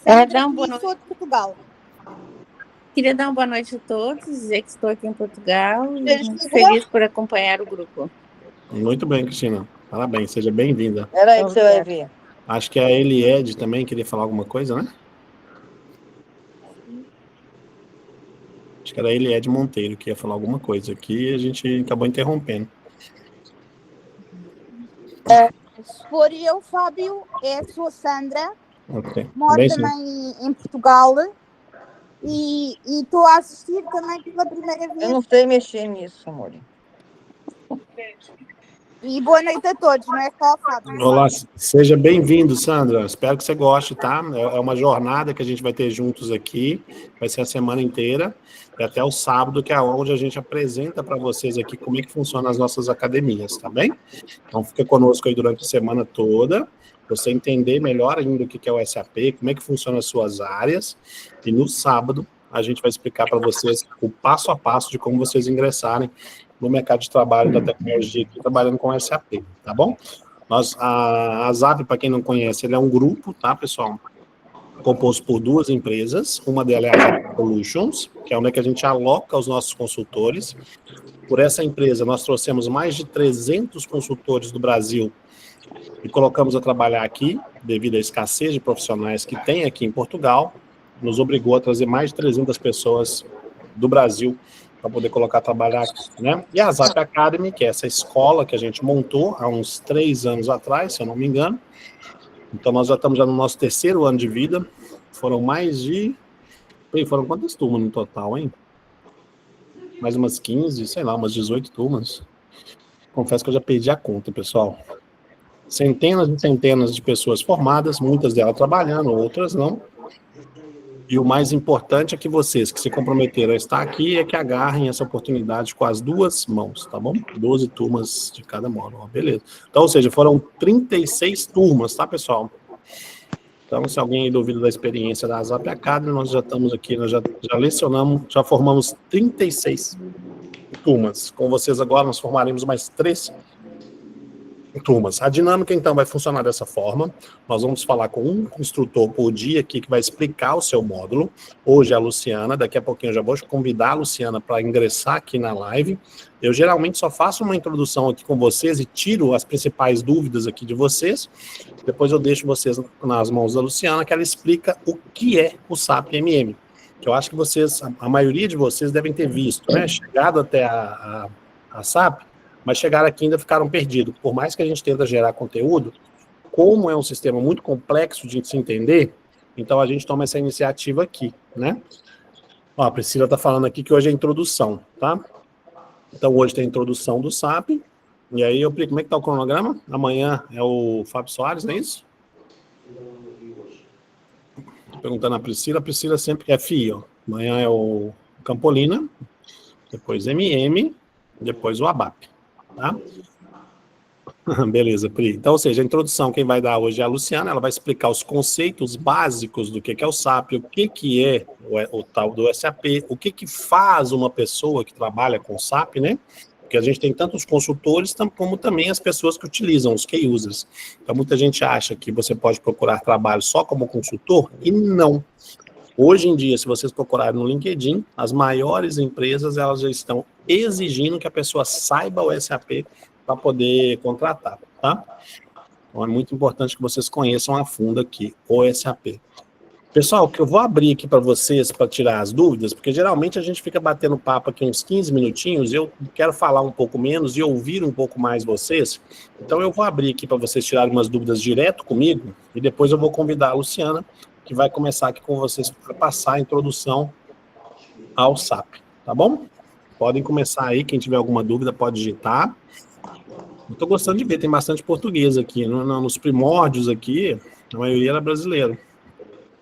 Sandra e sou de Portugal. Queria dar uma boa noite a todos, dizer que estou aqui em Portugal e muito feliz por acompanhar o grupo. Muito bem, Cristina. Parabéns, seja bem-vinda. Espera aí que você vai ver. Acho que a Eliede também queria falar alguma coisa, né? Acho que era a Eliede Monteiro que ia falar alguma coisa aqui e a gente acabou interrompendo. Por eu, Fábio, sou Sandra, Okay. moro Bem, também em Portugal e estou a assistir também pela primeira vez. Eu não sei mexer nisso, amor. E boa noite a todos, não é só, Fábio? Olá, seja bem-vindo, Sandra. Espero que você goste, tá? É uma jornada que a gente vai ter juntos aqui. Vai ser a semana inteira e até o sábado, que é onde a gente apresenta para vocês aqui como é que funcionam as nossas academias, tá bem? Então, fica conosco aí durante a semana toda, para você entender melhor ainda o que é o SAP, como é que funcionam as suas áreas. E no sábado, a gente vai explicar para vocês o passo a passo de como vocês ingressarem no mercado de trabalho da tecnologia aqui, trabalhando com SAP, tá bom? A ZAP, para quem não conhece, ele é um grupo, tá, pessoal? Composto por duas empresas, uma delas é a ZAP Solutions, que é onde é que a gente aloca os nossos consultores. Por essa empresa, nós trouxemos mais de 300 consultores do Brasil e colocamos a trabalhar aqui, devido à escassez de profissionais que tem aqui em Portugal, nos obrigou a trazer mais de 300 pessoas do Brasil para poder colocar a trabalhar aqui, né? E a ZAP Academy, que é essa escola que a gente montou há uns 3 anos atrás, se eu não me engano. Então, nós já estamos no nosso 3º ano de vida. Foram mais de... Foram quantas turmas no total, hein? Mais umas 15, sei lá, umas 18 turmas. Confesso que eu já perdi a conta, pessoal. Centenas e centenas de pessoas formadas, muitas delas trabalhando, outras não. E o mais importante é que vocês que se comprometeram a estar aqui é que agarrem essa oportunidade com as duas mãos, tá bom? 12 turmas de cada módulo, beleza. Então, ou seja, foram 36 turmas, tá, pessoal? Então, se alguém aí duvida da experiência da ZAP Academy, nós já estamos aqui, nós já lecionamos, já formamos 36 turmas. Com vocês agora, nós formaremos mais 3 turmas. A dinâmica, então, vai funcionar dessa forma. Nós vamos falar com um instrutor por dia aqui que vai explicar o seu módulo. Hoje é a Luciana, daqui a pouquinho eu já vou convidar a Luciana para ingressar aqui na live. Eu geralmente só faço uma introdução aqui com vocês e tiro as principais dúvidas aqui de vocês. Depois eu deixo vocês nas mãos da Luciana, que ela explica o que é o SAP MM. Que eu acho que vocês, a maioria de vocês devem ter visto, né? Chegado até a SAP, mas chegaram aqui e ainda ficaram perdidos. Por mais que a gente tenta gerar conteúdo, como é um sistema muito complexo de se entender, então a gente toma essa iniciativa aqui, né? Ó, a Priscila está falando aqui que hoje é a introdução, tá? Então hoje tem a introdução do SAP, e aí eu explico como é que está o cronograma. Amanhã é o Fábio Soares, não é isso? Perguntando a Priscila sempre é FI, ó. Amanhã é o Campolina, depois MM, depois o ABAP. Tá? Beleza, Pri. Então, ou seja, a introdução quem vai dar hoje é a Luciana, ela vai explicar os conceitos básicos do que é o SAP, o que é o tal do SAP, o que faz uma pessoa que trabalha com SAP, né? Porque a gente tem tanto os consultores como também as pessoas que utilizam, os key users. Então, muita gente acha que você pode procurar trabalho só como consultor, e não. Hoje em dia, se vocês procurarem no LinkedIn, as maiores empresas elas já estão exigindo que a pessoa saiba o SAP para poder contratar, tá? Então é muito importante que vocês conheçam a fundo aqui o SAP. Pessoal, que eu vou abrir aqui para vocês para tirar as dúvidas, porque geralmente a gente fica batendo papo aqui uns 15 minutinhos, eu quero falar um pouco menos e ouvir um pouco mais vocês, então eu vou abrir aqui para vocês tirarem umas dúvidas direto comigo e depois eu vou convidar a Luciana, que vai começar aqui com vocês para passar a introdução ao SAP, tá bom? Podem começar aí, quem tiver alguma dúvida pode digitar. Eu tô gostando de ver, tem bastante português aqui, nos primórdios aqui, a maioria era brasileiro,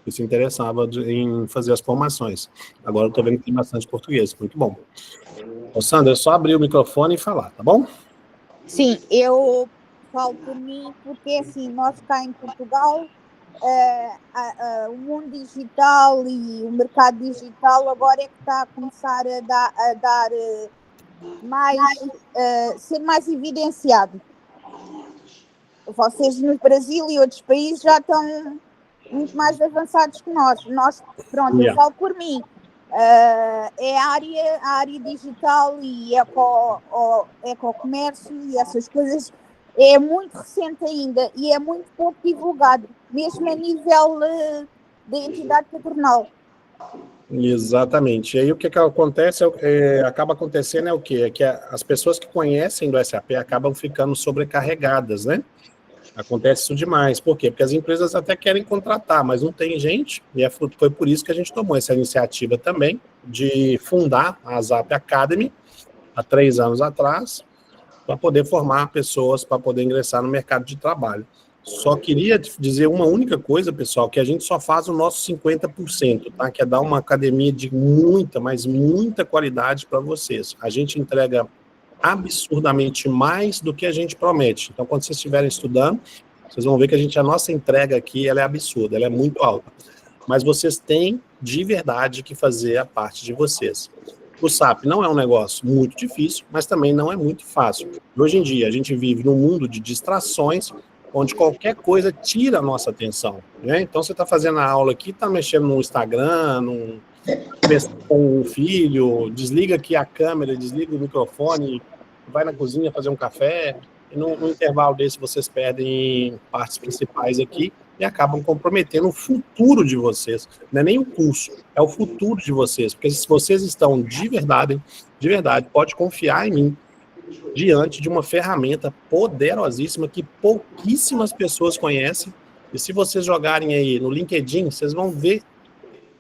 que se interessava em fazer as formações. Agora eu tô vendo que tem bastante português, muito bom. Ô Sandra, é só abrir o microfone e falar, tá bom? Sim, eu falo por mim, porque assim, nós cá em Portugal, o mundo digital e o mercado digital agora é que está a começar a dar mais, ser mais evidenciado. Vocês no Brasil e outros países já estão muito mais avançados que nós. Pronto, eu falo por mim. É a área digital e ecocomércio e essas coisas é muito recente ainda e é muito pouco divulgado, mesmo a nível da entidade patronal. Exatamente. E aí o que acontece, acaba acontecendo é o quê? É que as pessoas que conhecem do SAP acabam ficando sobrecarregadas, né? Acontece isso demais. Por quê? Porque as empresas até querem contratar, mas não tem gente, e foi por isso que a gente tomou essa iniciativa também, de fundar a SAP Academy, há 3 anos atrás, para poder formar pessoas, para poder ingressar no mercado de trabalho. Só queria dizer uma única coisa, pessoal, que a gente só faz o nosso 50%, tá? Que é dar uma academia de muita, mas muita qualidade para vocês. A gente entrega absurdamente mais do que a gente promete. Então, quando vocês estiverem estudando, vocês vão ver que a nossa entrega aqui, ela é absurda, ela é muito alta. Mas vocês têm, de verdade, que fazer a parte de vocês. O SAP não é um negócio muito difícil, mas também não é muito fácil. Hoje em dia, a gente vive num mundo de distrações, onde qualquer coisa tira a nossa atenção, né? Então, você está fazendo a aula aqui, está mexendo no Instagram, com o filho, desliga aqui a câmera, desliga o microfone, vai na cozinha fazer um café, e no intervalo desse vocês perdem partes principais aqui e acabam comprometendo o futuro de vocês. Não é nem o curso, é o futuro de vocês, porque se vocês estão de verdade, pode confiar em mim, diante de uma ferramenta poderosíssima que pouquíssimas pessoas conhecem, e se vocês jogarem aí no LinkedIn, vocês vão ver,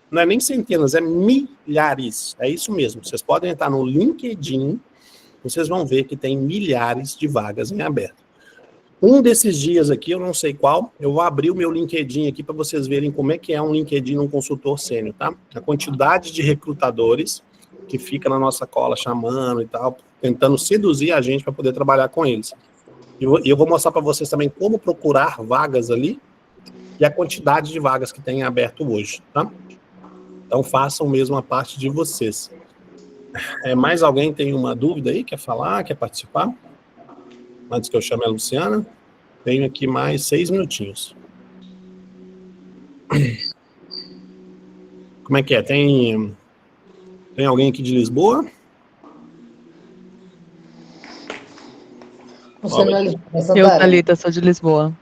não é nem centenas, é milhares, é isso mesmo, vocês podem entrar no LinkedIn, vocês vão ver que tem milhares de vagas em aberto. Um desses dias aqui, eu não sei qual, eu vou abrir o meu LinkedIn aqui para vocês verem como é que é um LinkedIn um consultor sênior, tá? A quantidade de recrutadores que fica na nossa cola chamando e tal, tentando seduzir a gente para poder trabalhar com eles. E eu vou mostrar para vocês também como procurar vagas ali e a quantidade de vagas que tem aberto hoje, tá? Então façam mesmo a parte de vocês. Mais alguém tem uma dúvida aí? Quer falar? Quer participar? Antes que eu chame a Luciana, tenho aqui mais 6 minutinhos. Como é que é? Tem alguém aqui de Lisboa? Eu, Thalita, sou de Lisboa.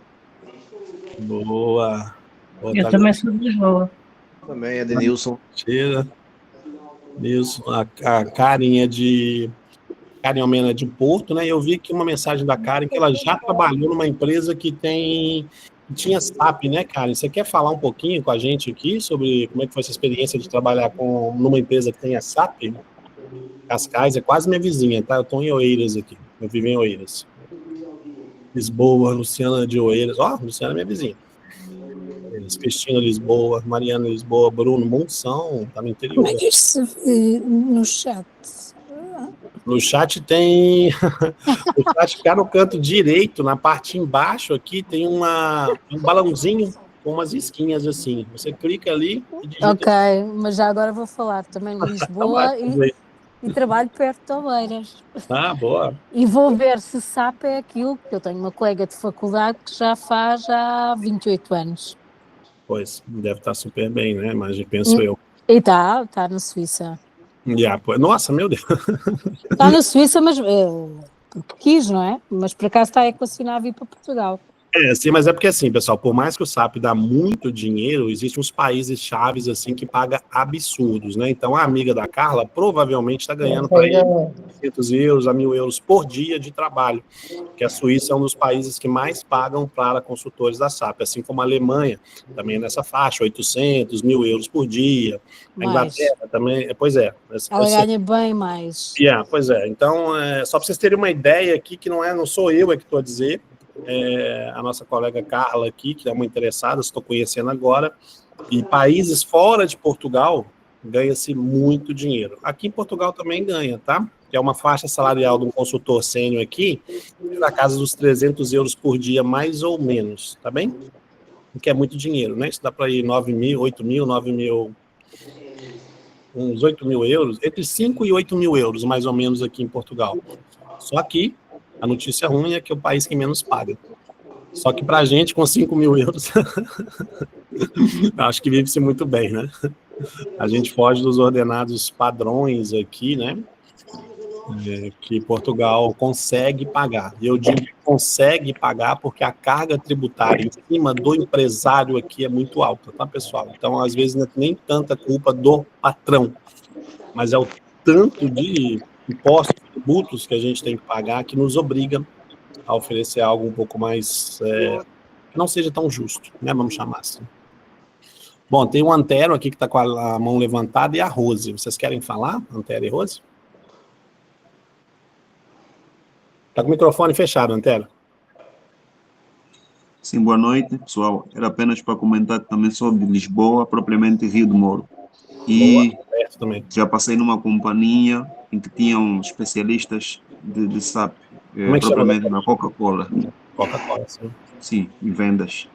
Boa. Eu também sou de Lisboa. Também é de Nilson. Tira. Nilson. A Karen Karen Almena é de Porto, né? Eu vi aqui uma mensagem da Karen que ela já trabalhou numa empresa que tinha SAP, né, Karen? Você quer falar um pouquinho com a gente aqui sobre como é que foi essa experiência de trabalhar numa empresa que tenha SAP? Cascais é quase minha vizinha, tá? Eu estou em Oeiras aqui. Eu vivo em Oeiras. Lisboa, Luciana de Oeiras. Luciana é minha vizinha. Cristina Lisboa, Mariana Lisboa, Bruno Monção, tá no interior. Como é que isso se vê no chat? No chat tem... No chat ficar no canto direito, na parte embaixo aqui, tem um balãozinho com umas esquinhas assim. Você clica ali e digita... Ok, mas já agora vou falar também em Lisboa e trabalho perto de Oeiras. Boa. E vou ver se SAP é aquilo, porque eu tenho uma colega de faculdade que já faz há 28 anos. Pois, deve estar super bem, né? Mas penso eu. E está na Suíça. Nossa, meu Deus. Está na Suíça, mas porque quis, não é? Mas por acaso está a equacionar a vir para Portugal. Sim, mas é porque assim, pessoal, por mais que o SAP dá muito dinheiro, existem uns países chaves assim que pagam absurdos, né? Então a amiga da Carla provavelmente está ganhando para aí 500 euros a 1.000 euros por dia de trabalho, que a Suíça é um dos países que mais pagam para consultores da SAP, assim como a Alemanha, também é nessa faixa, 800, 1.000 euros por dia. A Inglaterra também, pois é. Ela ganha bem mais. Pois é. Então, só para vocês terem uma ideia aqui, que não sou eu que estou a dizer, a nossa colega Carla aqui, que é uma interessada, estou conhecendo agora, e países fora de Portugal ganha-se muito dinheiro. Aqui em Portugal também ganha, tá? Que é uma faixa salarial de um consultor sênior aqui, na casa dos 300 euros por dia, mais ou menos, tá bem? O que é muito dinheiro, né? Isso dá para ir 9 mil, 8 mil, 9 mil, uns 8 mil euros, entre 5 e 8 mil euros, mais ou menos, aqui em Portugal. Só que a notícia ruim é que é o país que menos paga. Só que para a gente, com 5 mil euros, acho que vive-se muito bem, né? A gente foge dos ordenados padrões aqui, né? Que Portugal consegue pagar. E eu digo que consegue pagar porque a carga tributária em cima do empresário aqui é muito alta, tá, pessoal? Então, às vezes, não é nem tanta culpa do patrão, mas é o tanto de impostos, tributos que a gente tem que pagar que nos obriga a oferecer algo um pouco mais, que não seja tão justo, né? Vamos chamar assim. Bom, tem o Antero aqui que está com a mão levantada e a Rose. Vocês querem falar, Antero e Rose? Está com o microfone fechado, Antero. Sim, boa noite, pessoal. Era apenas para comentar também sobre Lisboa, propriamente Rio de Moro. E também. Já passei numa companhia em que tinham especialistas de SAP, propriamente na Coca-Cola. Coca-Cola, sim. Sim, em vendas.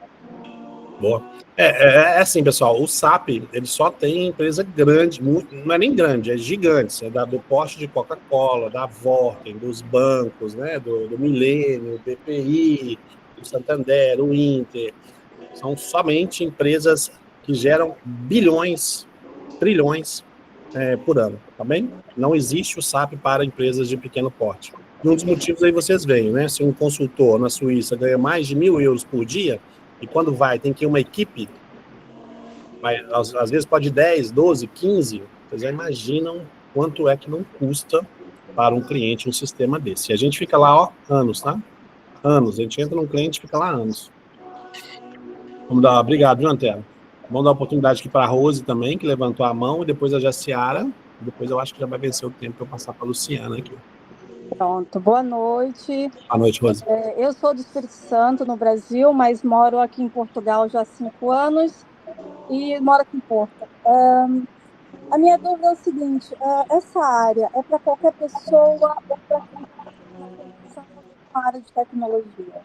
Boa. É assim, pessoal, o SAP, ele só tem empresa grande, não é nem grande, é gigante, do porte de Coca-Cola, da Vorten, dos bancos, né, do Milênio, BPI, do Santander, o Inter, são somente empresas que geram bilhões, trilhões por ano, tá bem? Não existe o SAP para empresas de pequeno porte. E um dos motivos aí vocês veem, né, se um consultor na Suíça ganha mais de 1.000 euros por dia, e quando tem que ir uma equipe, às vezes pode 10, 12, 15, vocês já imaginam quanto é que não custa para um cliente um sistema desse. E a gente fica lá, anos, tá? Anos. A gente entra num cliente e fica lá anos. Vamos dar, obrigado, viu, Antero? Vamos dar oportunidade aqui para a Rose também, que levantou a mão, e depois a Jaciara. Depois eu acho que já vai vencer o tempo para eu passar para a Luciana aqui. Pronto, boa noite. Boa noite, Rose. Eu sou do Espírito Santo, no Brasil, mas moro aqui em Portugal já há 5 anos e moro aqui em Porto. A minha dúvida é o seguinte, essa área é para qualquer pessoa ou para quem está na área de tecnologia?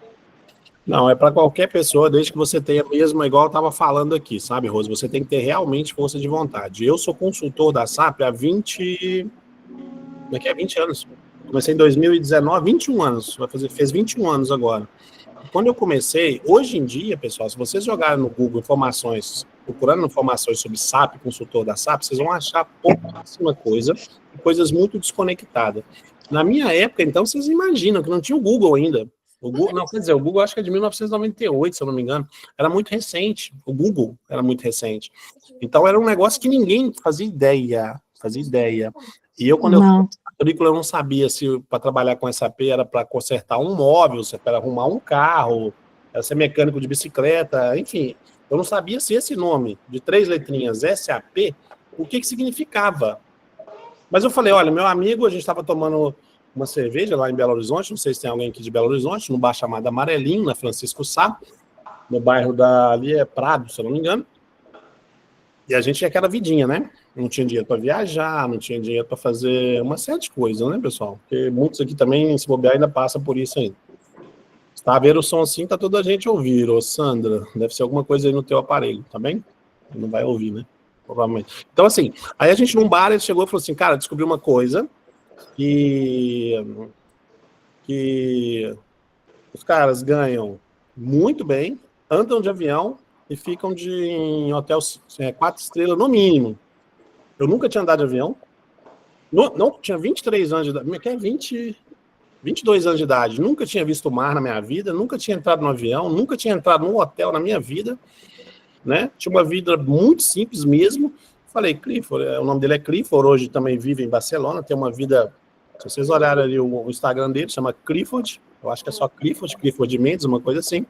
Não, é para qualquer pessoa, desde que você tenha mesmo, igual eu estava falando aqui, sabe, Rose? Você tem que ter realmente força de vontade. Eu sou consultor da SAP há 20 anos. Comecei em 2019, 21 anos, fez 21 anos agora. Quando eu comecei, hoje em dia, pessoal, se vocês jogarem no Google procurando informações sobre SAP, consultor da SAP, vocês vão achar pouquíssima coisa, coisas muito desconectadas. Na minha época, então, vocês imaginam que não tinha o Google ainda. O Google acho que é de 1998, se eu não me engano. Era muito recente. O Google era muito recente. Então, era um negócio que ninguém fazia ideia. E eu, quando eu fiz a currícula, eu não sabia se para trabalhar com SAP era para consertar um móvel, se era para arrumar um carro, era ser mecânico de bicicleta, enfim. Eu não sabia se esse nome de 3 letrinhas, SAP, o que significava. Mas eu falei, olha, meu amigo, a gente estava tomando uma cerveja lá em Belo Horizonte, não sei se tem alguém aqui de Belo Horizonte, num bar chamado Amarelinho, na Francisco Sá, no bairro ali é Prado, se eu não me engano. E a gente tinha aquela vidinha, né? Não tinha dinheiro para viajar, não tinha dinheiro para fazer uma série de coisas, né, pessoal? Porque muitos aqui também, se bobear, ainda passa por isso ainda. Se tá vendo o som assim, tá toda a gente ouvir. Ô, Sandra, deve ser alguma coisa aí no teu aparelho, tá bem? Não vai ouvir, né? Provavelmente. Então, assim, aí a gente num bar, ele chegou e falou assim, cara, descobri uma coisa que os caras ganham muito bem, andam de avião e ficam em hotel 4 estrelas no mínimo. Eu nunca tinha andado de avião. Não, tinha 23 anos de idade. 22 anos de idade. Nunca tinha visto o mar na minha vida. Nunca tinha entrado no avião. Nunca tinha entrado num hotel na minha vida. Né? Tinha uma vida muito simples mesmo. Falei, Clifford. O nome dele é Clifford. Hoje também vive em Barcelona. Tem uma vida... Se vocês olharem ali o Instagram dele, chama Clifford. Eu acho que é só Clifford Mendes, uma coisa assim.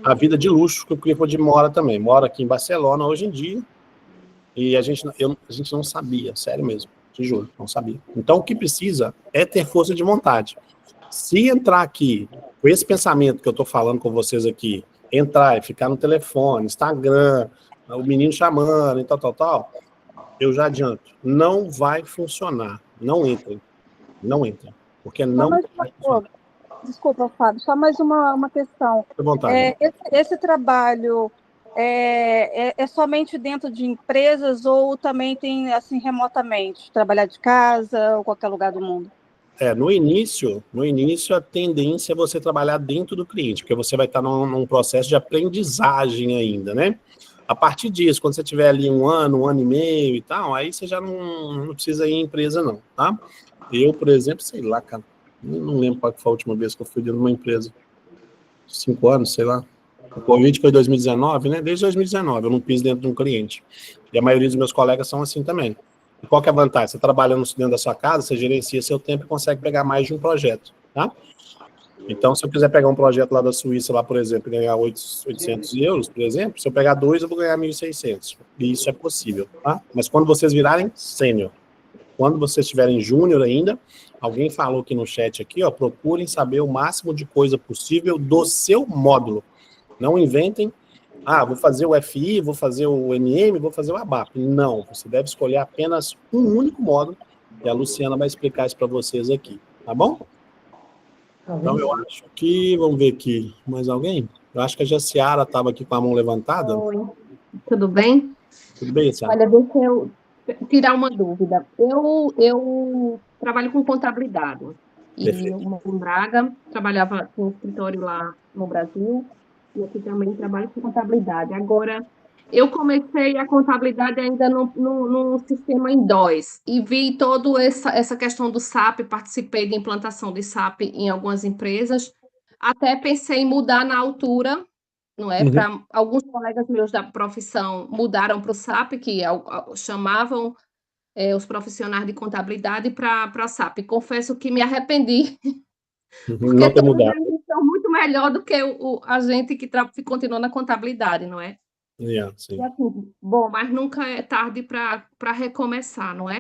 A vida de luxo que o Clifford mora também. Mora aqui em Barcelona hoje em dia. E a gente não sabia, sério mesmo, te juro, não sabia. Então, o que precisa é ter força de vontade. Se entrar aqui, com esse pensamento que eu estou falando com vocês aqui, entrar e ficar no telefone, Instagram, o menino chamando e tal, eu já adianto, não vai funcionar. Não entrem. Porque não vai funcionar. Desculpa, Fábio, só mais uma questão. Fique à vontade. Esse trabalho... É somente dentro de empresas ou também tem, assim, remotamente, trabalhar de casa ou qualquer lugar do mundo? No início a tendência é você trabalhar dentro do cliente, porque você vai estar num processo de aprendizagem ainda, né? A partir disso, quando você tiver ali 1 ano e meio e tal, aí você já não precisa ir em empresa não, tá? Eu, por exemplo, sei lá, cara, não lembro qual foi a última vez que eu fui dentro de uma empresa. 5 anos, sei lá. O Covid foi em 2019, né? Desde 2019 eu não piso dentro de um cliente. E a maioria dos meus colegas são assim também. E qual que é a vantagem? Você trabalhando dentro da sua casa, você gerencia seu tempo e consegue pegar mais de um projeto, tá? Então, se eu quiser pegar um projeto lá da Suíça, lá, por exemplo, e ganhar 800 euros, por exemplo, se eu pegar 2, eu vou ganhar 1.600. E isso é possível, tá? Mas quando vocês virarem sênior, quando vocês estiverem júnior ainda, alguém falou aqui no chat aqui, ó, procurem saber o máximo de coisa possível do seu módulo. Não inventem, vou fazer o FI, vou fazer o MM, vou fazer o ABAP. Não, você deve escolher apenas um único módulo, e a Luciana vai explicar isso para vocês aqui, tá bom? Então, eu acho que, vamos ver aqui, mais alguém? Eu acho que a Jaciara estava aqui com a mão levantada. Oi, tudo bem? Tudo bem, Jaciara? Olha, deixa eu tirar uma dúvida. Eu trabalho com contabilidade. E eu moro em Braga, trabalhava com escritório lá no Brasil, e aqui também trabalho com contabilidade. Agora, eu comecei a contabilidade ainda no sistema em DOS, e vi toda essa questão do SAP, participei de implantação de SAP em algumas empresas, até pensei em mudar na altura, não é? Para alguns colegas meus da profissão mudaram para o SAP, que chamavam os profissionais de contabilidade para SAP. Confesso que me arrependi, porque Não ter todos mudado. eles são muito melhor do que a gente que continua na contabilidade, não é? Sim. E assim, bom, mas nunca é tarde para recomeçar, não é?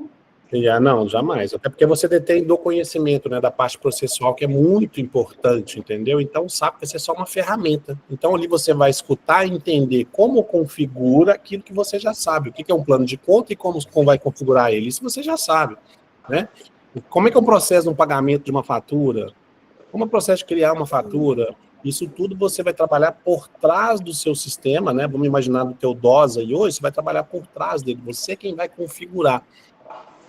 Não, jamais. Até porque você detém do conhecimento, né, da parte processual, que é muito importante, entendeu? Então, o SAP vai ser só uma ferramenta. Então, ali você vai escutar e entender como configura aquilo que você já sabe. O que é um plano de conta e como vai configurar ele. Isso você já sabe, né? Como é que é o processo de um pagamento de uma fatura? Como é o processo de criar uma fatura? Isso tudo você vai trabalhar por trás do seu sistema, né? Vamos imaginar do teu DOS aí hoje, você vai trabalhar por trás dele. Você é quem vai configurar.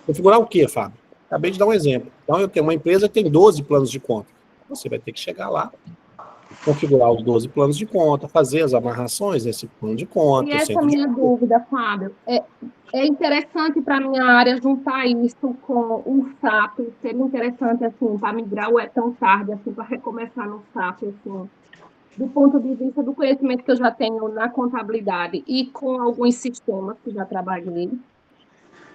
Configurar o quê, Fábio? Acabei de dar um exemplo. Então, eu tenho uma empresa que tem 12 planos de conta. Você vai ter que chegar lá, configurar os 12 planos de conta, fazer as amarrações nesse plano de conta. E essa minha dúvida, Fábio, é interessante para a minha área juntar isso com o SAP? Seria interessante, assim, para migrar ou é tão tarde, assim, para recomeçar no SAP, assim, do ponto de vista do conhecimento que eu já tenho na contabilidade e com alguns sistemas que já trabalhei?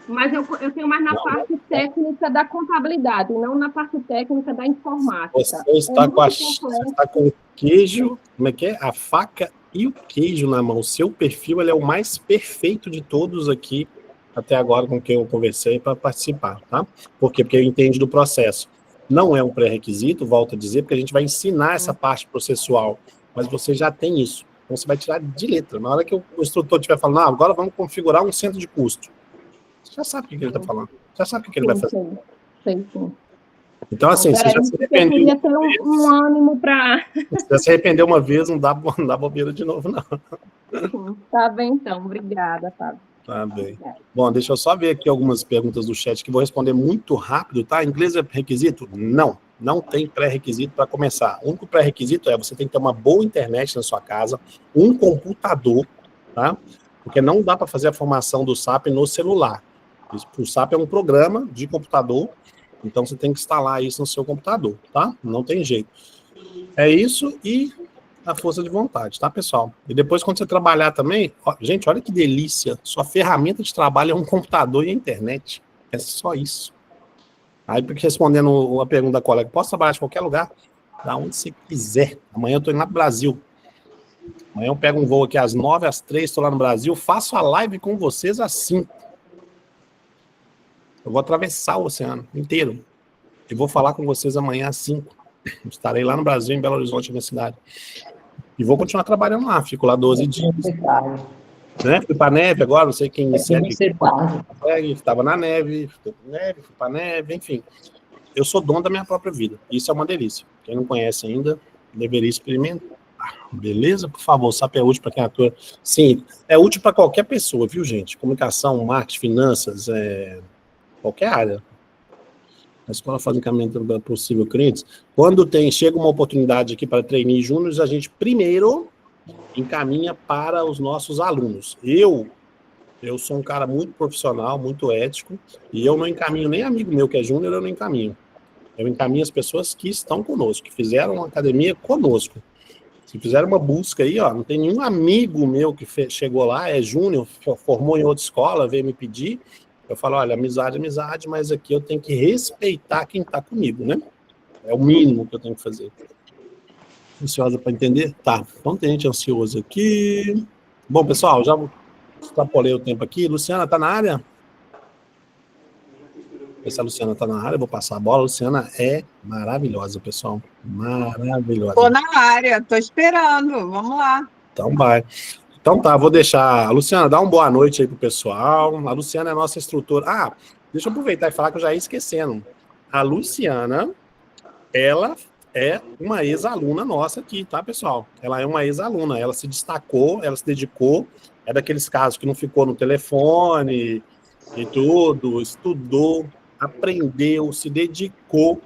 Mas eu tenho mais na parte técnica da contabilidade, não na parte técnica da informática. Você está com o queijo, como é que é? A faca e o queijo na mão. O seu perfil ele é o mais perfeito de todos aqui, até agora com quem eu conversei para participar, tá? Por quê? Porque entende do processo. Não é um pré-requisito, volto a dizer, porque a gente vai ensinar essa parte processual, mas você já tem isso. Então você vai tirar de letra. Na hora que o instrutor estiver falando, agora vamos configurar um centro de custo. Você já sabe o que ele está falando. Já sabe o que ele vai fazer. Sim. Então, assim, você já se arrependeu. Eu queria ter um ânimo para... Se você se arrependeu uma vez, não dá bobeira de novo, não. Tá bem, então. Obrigada, Fábio. Tá bem. Bom, deixa eu só ver aqui algumas perguntas do chat que vou responder muito rápido, tá? Inglês é requisito? Não tem pré-requisito para começar. O único pré-requisito é você tem que ter uma boa internet na sua casa, um computador, tá? Porque não dá para fazer a formação do SAP no celular. O SAP é um programa de computador, então você tem que instalar isso no seu computador, tá? Não tem jeito. É isso e a força de vontade, tá, pessoal? E depois, quando você trabalhar também, gente, olha que delícia, sua ferramenta de trabalho é um computador e a internet. É só isso. Aí, porque respondendo a pergunta da colega, posso trabalhar de qualquer lugar? Da onde você quiser. Amanhã eu tô indo lá pro Brasil. Amanhã eu pego um voo aqui às 9, às 3, estou lá no Brasil, faço a live com vocês às 5. Eu vou atravessar o oceano inteiro. E vou falar com vocês amanhã às 5. Estarei lá no Brasil, em Belo Horizonte, na cidade. E vou continuar trabalhando lá. Fico lá 12 dias. Né? Fui para neve agora, não sei quem me segue. Estava na neve, fui para neve, enfim. Eu sou dono da minha própria vida. Isso é uma delícia. Quem não conhece ainda, deveria experimentar. Beleza? Por favor, o SAP é útil para quem atua. Sim, é útil para qualquer pessoa, viu, gente? Comunicação, marketing, finanças, qualquer área. A escola faz encaminhamento para possível clientes. Quando chega uma oportunidade aqui para trainee júniores, a gente primeiro encaminha para os nossos alunos. Eu sou um cara muito profissional, muito ético, e eu não encaminho nem amigo meu que é júnior, eu não encaminho. Eu encaminho as pessoas que estão conosco, que fizeram uma academia conosco. Se fizeram uma busca aí, ó, não tem nenhum amigo meu que chegou lá, é júnior, formou em outra escola, veio me pedir. Eu falo, olha, amizade, mas aqui eu tenho que respeitar quem está comigo, né? É o mínimo que eu tenho que fazer. Ansiosa para entender? Tá, então tem gente ansiosa aqui. Bom, pessoal, já extrapolei o tempo aqui. Luciana, tá na área? Se a Luciana tá na área, eu vou passar a bola. A Luciana é maravilhosa, pessoal. Maravilhosa. Tô na área, tô esperando. Vamos lá. Então vai. Então tá, vou deixar... Luciana, dá uma boa noite aí pro pessoal. A Luciana é a nossa instrutora. Ah, deixa eu aproveitar e falar que eu já ia esquecendo. A Luciana, ela é uma ex-aluna nossa aqui, tá, pessoal? Ela é uma ex-aluna. Ela se destacou, ela se dedicou. É daqueles casos que não ficou no telefone e tudo. Estudou, aprendeu, se dedicou.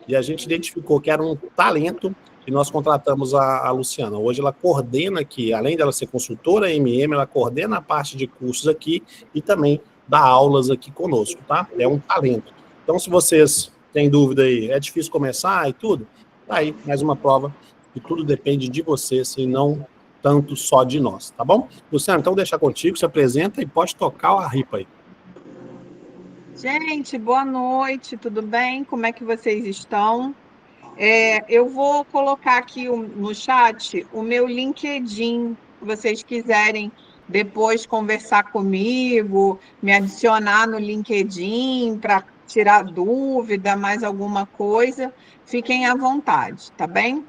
E a gente identificou que era um talento e nós contratamos a Luciana. Hoje ela coordena aqui, além dela ser consultora MM, ela coordena a parte de cursos aqui e também dá aulas aqui conosco, tá? É um talento. Então, se vocês têm dúvida aí, é difícil começar e tudo, tá aí, mais uma prova que tudo depende de vocês e não tanto só de nós, tá bom? Luciana, então deixa contigo, se apresenta e pode tocar a ripa aí. Gente, boa noite, tudo bem? Como é que vocês estão? Eu vou colocar aqui no chat o meu LinkedIn, se vocês quiserem depois conversar comigo, me adicionar no LinkedIn para tirar dúvida, mais alguma coisa, fiquem à vontade, tá bem?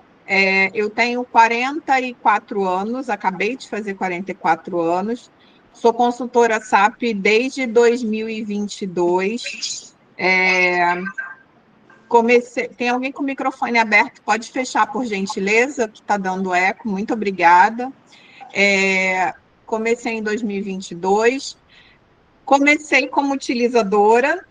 Eu tenho 44 anos, acabei de fazer 44 anos, sou consultora SAP desde 2022. Tem alguém com o microfone aberto? Pode fechar, por gentileza, que está dando eco. Muito obrigada. Comecei em 2022. Comecei como utilizadora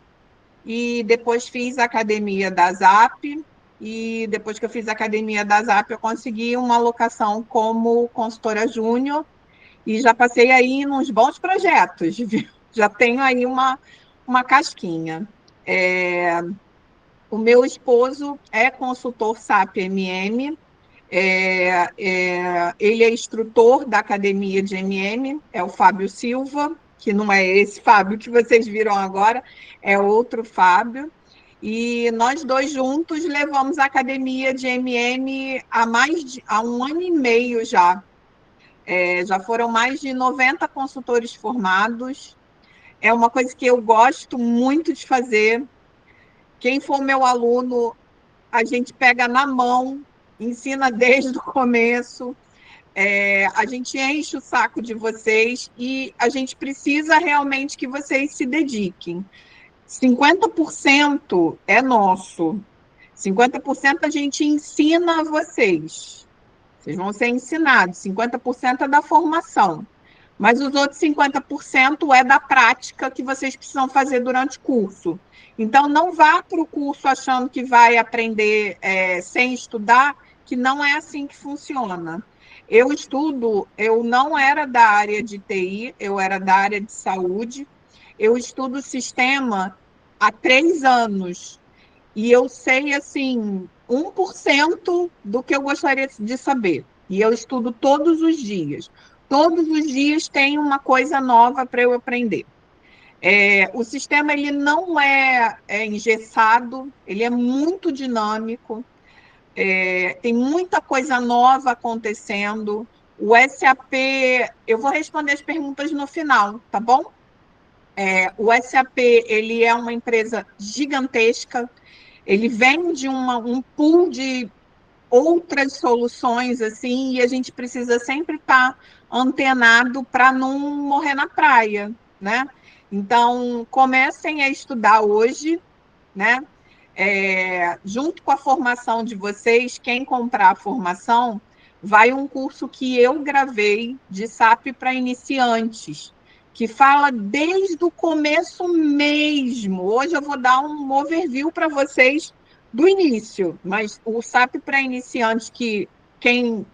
e depois fiz a academia da ZAP. E depois que eu fiz a academia da ZAP, eu consegui uma alocação como consultora júnior. E já passei aí nos bons projetos, viu? Já tenho aí uma casquinha. O meu esposo é consultor SAP MM, ele é instrutor da academia de MM, é o Fábio Silva, que não é esse Fábio que vocês viram agora, é outro Fábio. E nós dois juntos levamos a academia de MM há 1 ano e meio já. Já foram mais de 90 consultores formados. É uma coisa que eu gosto muito de fazer. Quem for meu aluno, a gente pega na mão, ensina desde o começo. A gente enche o saco de vocês e a gente precisa realmente que vocês se dediquem. 50% é nosso. 50% a gente ensina a vocês. Vocês vão ser ensinados. 50% é da formação. Mas os outros 50% é da prática que vocês precisam fazer durante o curso. Então, não vá para o curso achando que vai aprender sem estudar, que não é assim que funciona. Eu não era da área de TI, eu era da área de saúde. Eu estudo sistema há 3 anos. E eu sei, assim, 1% do que eu gostaria de saber. E eu estudo todos os dias. Todos os dias tem uma coisa nova para eu aprender. O sistema ele não é engessado, ele é muito dinâmico, tem muita coisa nova acontecendo. O SAP, eu vou responder as perguntas no final, tá bom? O SAP ele é uma empresa gigantesca, ele vem de um pool de outras soluções, assim, e a gente precisa sempre estar antenado para não morrer na praia, né? Então, comecem a estudar hoje, né? Junto com a formação de vocês, quem comprar a formação, vai um curso que eu gravei de SAP para iniciantes, que fala desde o começo mesmo. Hoje eu vou dar um overview para vocês do início, mas o SAP para iniciantes, que quem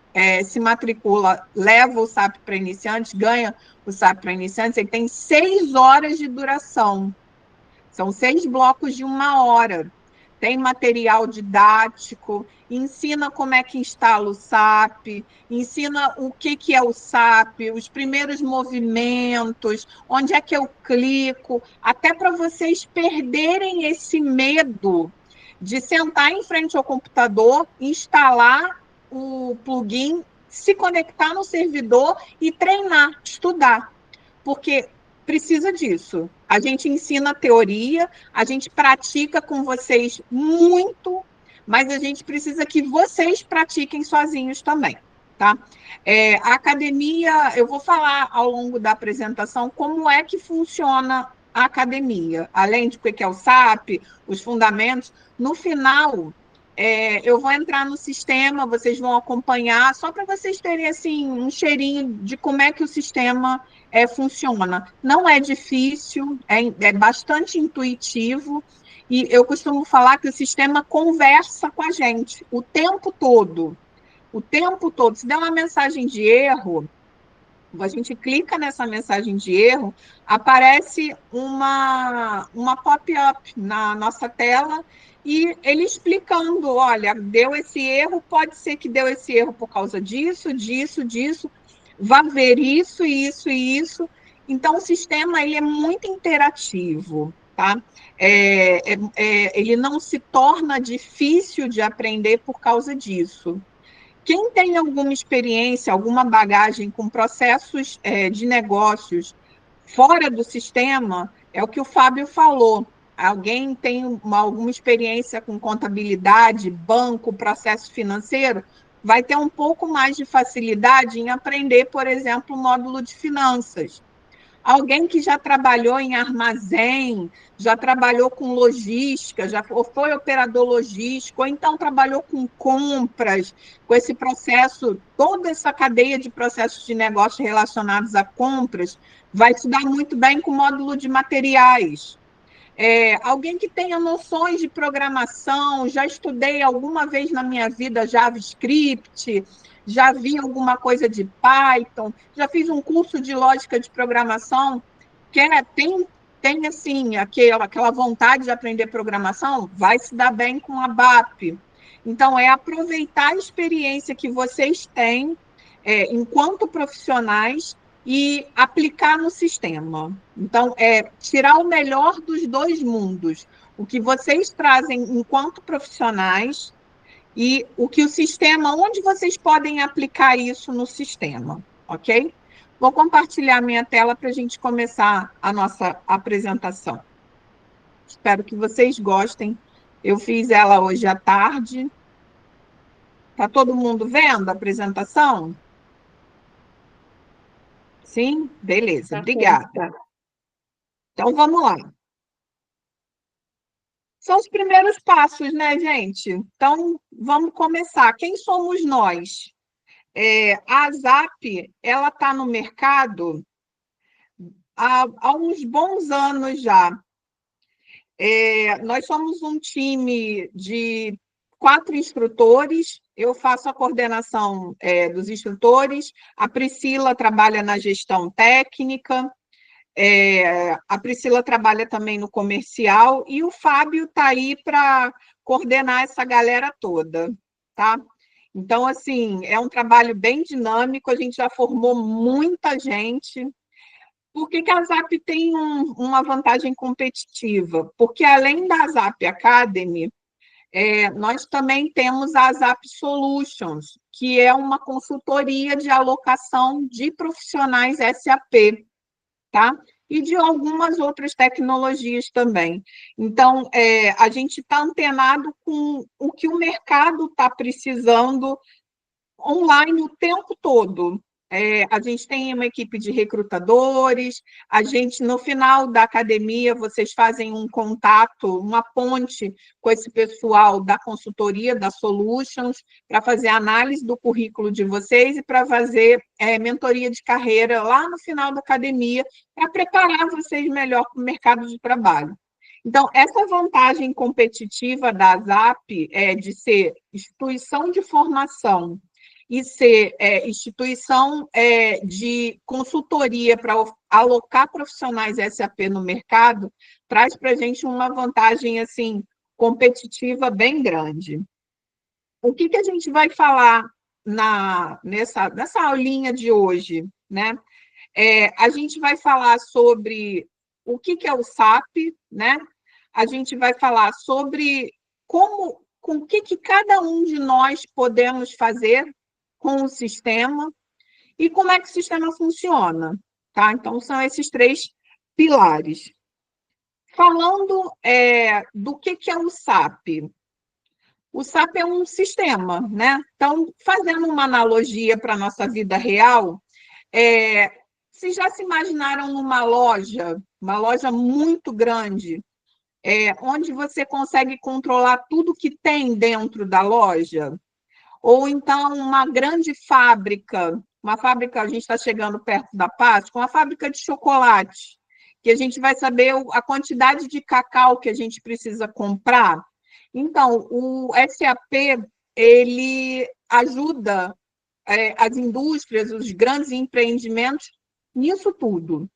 se matricula leva o SAP para iniciantes, ganha o SAP para iniciantes, ele tem 6 horas de duração. São 6 blocos de 1 hora. Tem material didático, ensina como é que instala o SAP, ensina o que é o SAP, os primeiros movimentos, onde é que eu clico, até para vocês perderem esse medo de sentar em frente ao computador, instalar o plugin, se conectar no servidor e treinar, estudar. Porque precisa disso. A gente ensina teoria, a gente pratica com vocês muito, mas a gente precisa que vocês pratiquem sozinhos também, tá? A academia, eu vou falar ao longo da apresentação como é que funciona a academia, além de o que é o SAP, os fundamentos. No final, eu vou entrar no sistema, vocês vão acompanhar, só para vocês terem assim, um cheirinho de como é que o sistema funciona. Não é difícil, é bastante intuitivo, e eu costumo falar que o sistema conversa com a gente o tempo todo. O tempo todo. Se der uma mensagem de erro, a gente clica nessa mensagem de erro, aparece uma pop-up na nossa tela, e ele explicando, olha, deu esse erro, pode ser que deu esse erro por causa disso, disso, vá ver isso, isso e isso. Então, o sistema ele é muito interativo, tá? Ele não se torna difícil de aprender por causa disso. Quem tem alguma experiência, alguma bagagem com processos de negócios fora do sistema, é o que o Fábio falou. Alguém tem alguma experiência com contabilidade, banco, processo financeiro, vai ter um pouco mais de facilidade em aprender, por exemplo, o módulo de finanças. Alguém que já trabalhou em armazém, já trabalhou com logística, já foi operador logístico, ou então trabalhou com compras, com esse processo, toda essa cadeia de processos de negócio relacionados a compras, vai se dar muito bem com o módulo de materiais. Alguém que tenha noções de programação, já estudei alguma vez na minha vida JavaScript, já vi alguma coisa de Python, já fiz um curso de lógica de programação, tem assim, aquela vontade de aprender programação, vai se dar bem com a BAP. Então, aproveitar a experiência que vocês têm enquanto profissionais e aplicar no sistema. Então, tirar o melhor dos dois mundos. O que vocês trazem enquanto profissionais e o que o sistema, onde vocês podem aplicar isso no sistema, ok? Vou compartilhar minha tela para a gente começar a nossa apresentação. Espero que vocês gostem. Eu fiz ela hoje à tarde. Está todo mundo vendo a apresentação? Sim? Beleza, obrigada. Então, vamos lá. São os primeiros passos, né, gente? Então, vamos começar. Quem somos nós? A ZAP, ela está no mercado há uns bons anos já. Nós somos um time de 4 instrutores, eu faço a coordenação dos instrutores, a Priscila trabalha na gestão técnica, a Priscila trabalha também no comercial, e o Fábio está aí para coordenar essa galera toda, tá? Então, assim, é um trabalho bem dinâmico, a gente já formou muita gente. Por que a ZAP tem uma vantagem competitiva? Porque, além da ZAP Academy, nós também temos a ZAP Solutions, que é uma consultoria de alocação de profissionais SAP, tá? E de algumas outras tecnologias também. Então, a gente está antenado com o que o mercado está precisando online o tempo todo. a gente tem uma equipe de recrutadores, a gente, no final da academia, vocês fazem um contato, uma ponte com esse pessoal da consultoria, da Solutions, para fazer análise do currículo de vocês e para fazer mentoria de carreira lá no final da academia, para preparar vocês melhor para o mercado de trabalho. Então, essa vantagem competitiva da ZAP de ser instituição de formação e ser instituição de consultoria para alocar profissionais SAP no mercado, traz para a gente uma vantagem assim, competitiva bem grande. O que a gente vai falar nessa aulinha de hoje? Né? A gente vai falar sobre o que é o SAP, né? A gente vai falar sobre com o que cada um de nós podemos fazer com o sistema e como é que o sistema funciona. Tá? Então, são esses 3 pilares. Falando do que é o SAP. O SAP é um sistema, né? Então, fazendo uma analogia para a nossa vida real, vocês já se imaginaram numa loja, uma loja muito grande, onde você consegue controlar tudo que tem dentro da loja? Ou então uma grande fábrica, a gente está chegando perto da Páscoa, uma fábrica de chocolate, que a gente vai saber a quantidade de cacau que a gente precisa comprar. Então, o SAP, ele ajuda as indústrias, os grandes empreendimentos, nisso tudo.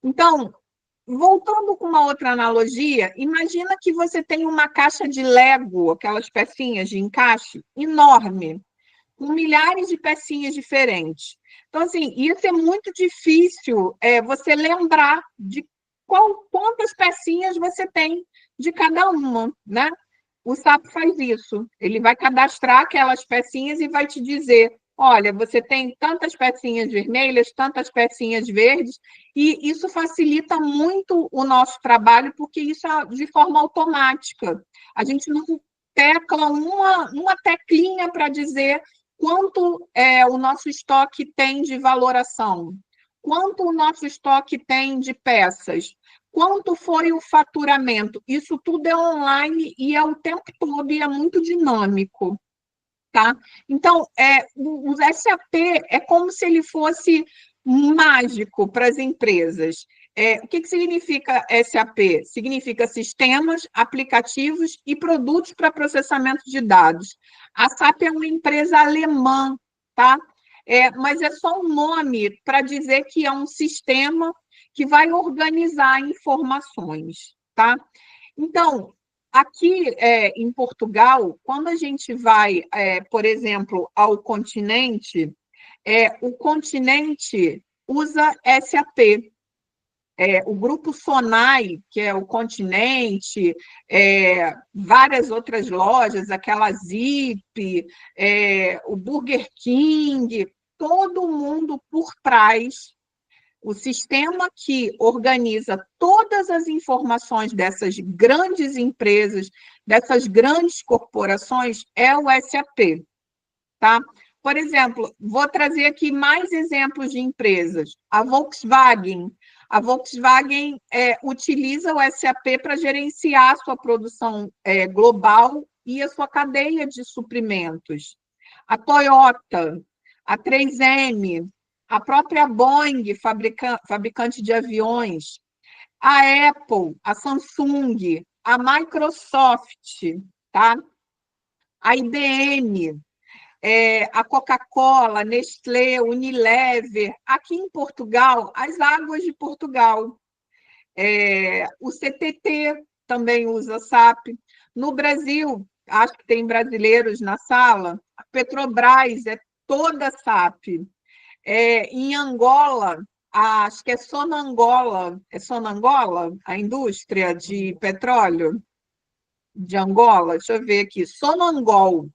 Então, voltando com uma outra analogia, imagina que você tem uma caixa de Lego, aquelas pecinhas de encaixe, enorme, com milhares de pecinhas diferentes. Então, assim, isso é muito difícil você lembrar de quantas pecinhas você tem de cada uma, né? O SAP faz isso. Ele vai cadastrar aquelas pecinhas e vai te dizer, olha, você tem tantas pecinhas vermelhas, tantas pecinhas verdes, e isso facilita muito o nosso trabalho, porque isso é de forma automática. A gente não tecla uma teclinha para dizer quanto o nosso estoque tem de valoração, quanto o nosso estoque tem de peças, quanto foi o faturamento. Isso tudo é online e é o tempo todo e é muito dinâmico. Tá? Então, o SAP é como se ele fosse mágico para as empresas. O que significa SAP? Significa sistemas, aplicativos e produtos para processamento de dados. A SAP é uma empresa alemã, tá? Mas é só um nome para dizer que é um sistema que vai organizar informações. Tá? Então, aqui em Portugal, quando a gente vai, por exemplo, ao continente, o continente usa SAP. O grupo Sonai, que é o Continente, várias outras lojas, aquela Zip, o Burger King, todo mundo por trás. O sistema que organiza todas as informações dessas grandes empresas, dessas grandes corporações, é o SAP. Tá? Por exemplo, vou trazer aqui mais exemplos de empresas. A Volkswagen utiliza o SAP para gerenciar a sua produção global e a sua cadeia de suprimentos. A Toyota, a 3M, a própria Boeing, fabricante de aviões, a Apple, a Samsung, a Microsoft, tá? A IBM, a Coca-Cola, Nestlé, Unilever, aqui em Portugal, as Águas de Portugal. O CTT também usa SAP. No Brasil, acho que tem brasileiros na sala, a Petrobras é toda SAP. Em Angola, acho que é Sonangol, a indústria de petróleo de Angola? Deixa eu ver aqui, Sonangol.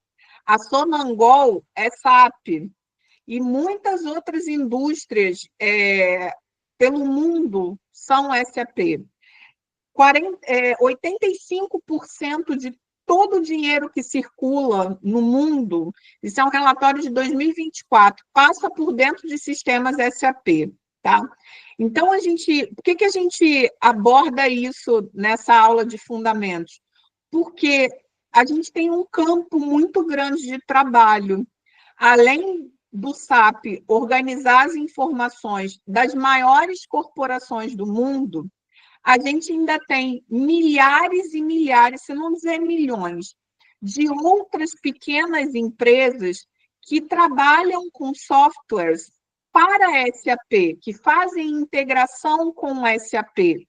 A Sonangol é SAP. E muitas outras indústrias pelo mundo são SAP. 85% de todo o dinheiro que circula no mundo, isso é um relatório de 2024, passa por dentro de sistemas SAP, tá? Então, por que a gente aborda isso nessa aula de fundamentos? Porque a gente tem um campo muito grande de trabalho. Além do SAP organizar as informações das maiores corporações do mundo, a gente ainda tem milhares e milhares, se não dizer milhões, de outras pequenas empresas que trabalham com softwares para SAP, que fazem integração com o SAP.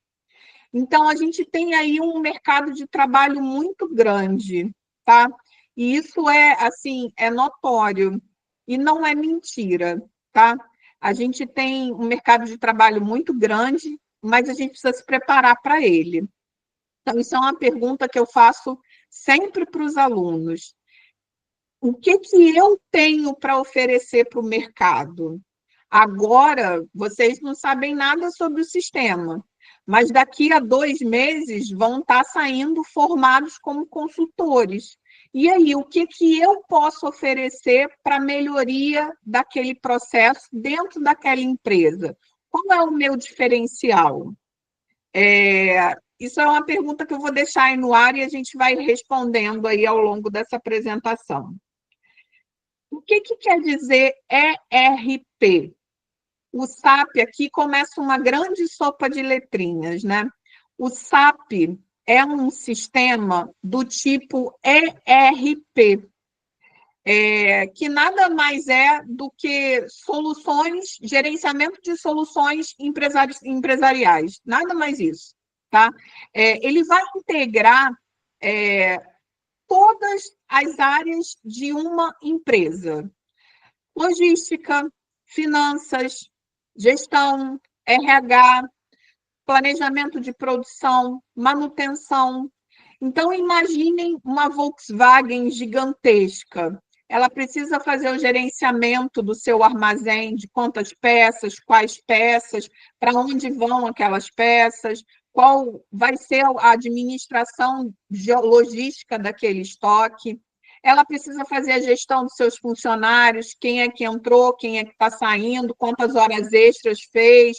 Então, a gente tem aí um mercado de trabalho muito grande, tá? E isso é notório e não é mentira, tá? A gente tem um mercado de trabalho muito grande, mas a gente precisa se preparar para ele. Então, isso é uma pergunta que eu faço sempre para os alunos. O que eu tenho para oferecer para o mercado? Agora, vocês não sabem nada sobre o sistema, mas daqui a 2 meses vão estar saindo formados como consultores. E aí, o que eu posso oferecer para melhoria daquele processo dentro daquela empresa? Qual é o meu diferencial? Isso é uma pergunta que eu vou deixar aí no ar e a gente vai respondendo aí ao longo dessa apresentação. O que quer dizer ERP? O SAP aqui começa uma grande sopa de letrinhas, né? O SAP é um sistema do tipo ERP, que nada mais é do que soluções, gerenciamento de soluções empresariais, nada mais isso, tá? Ele vai integrar todas as áreas de uma empresa: logística, finanças, gestão, RH, planejamento de produção, manutenção. Então, imaginem uma Volkswagen gigantesca. Ela precisa fazer o gerenciamento do seu armazém, de quantas peças, quais peças, para onde vão aquelas peças, qual vai ser a administração logística daquele estoque. Ela precisa fazer a gestão dos seus funcionários, quem é que entrou, quem é que está saindo, quantas horas extras fez,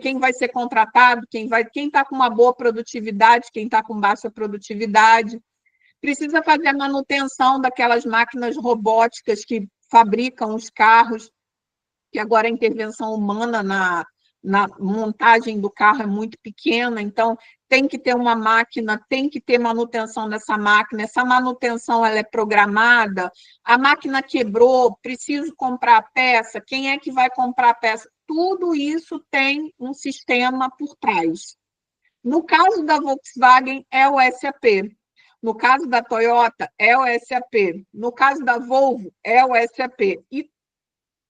quem vai ser contratado, quem está com uma boa produtividade, quem está com baixa produtividade. Precisa fazer a manutenção daquelas máquinas robóticas que fabricam os carros, que agora a intervenção humana na montagem do carro é muito pequena, então tem que ter uma máquina, tem que ter manutenção dessa máquina, essa manutenção ela é programada, a máquina quebrou, preciso comprar a peça, quem é que vai comprar a peça? Tudo isso tem um sistema por trás. No caso da Volkswagen, é o SAP. No caso da Toyota, é o SAP. No caso da Volvo, é o SAP. E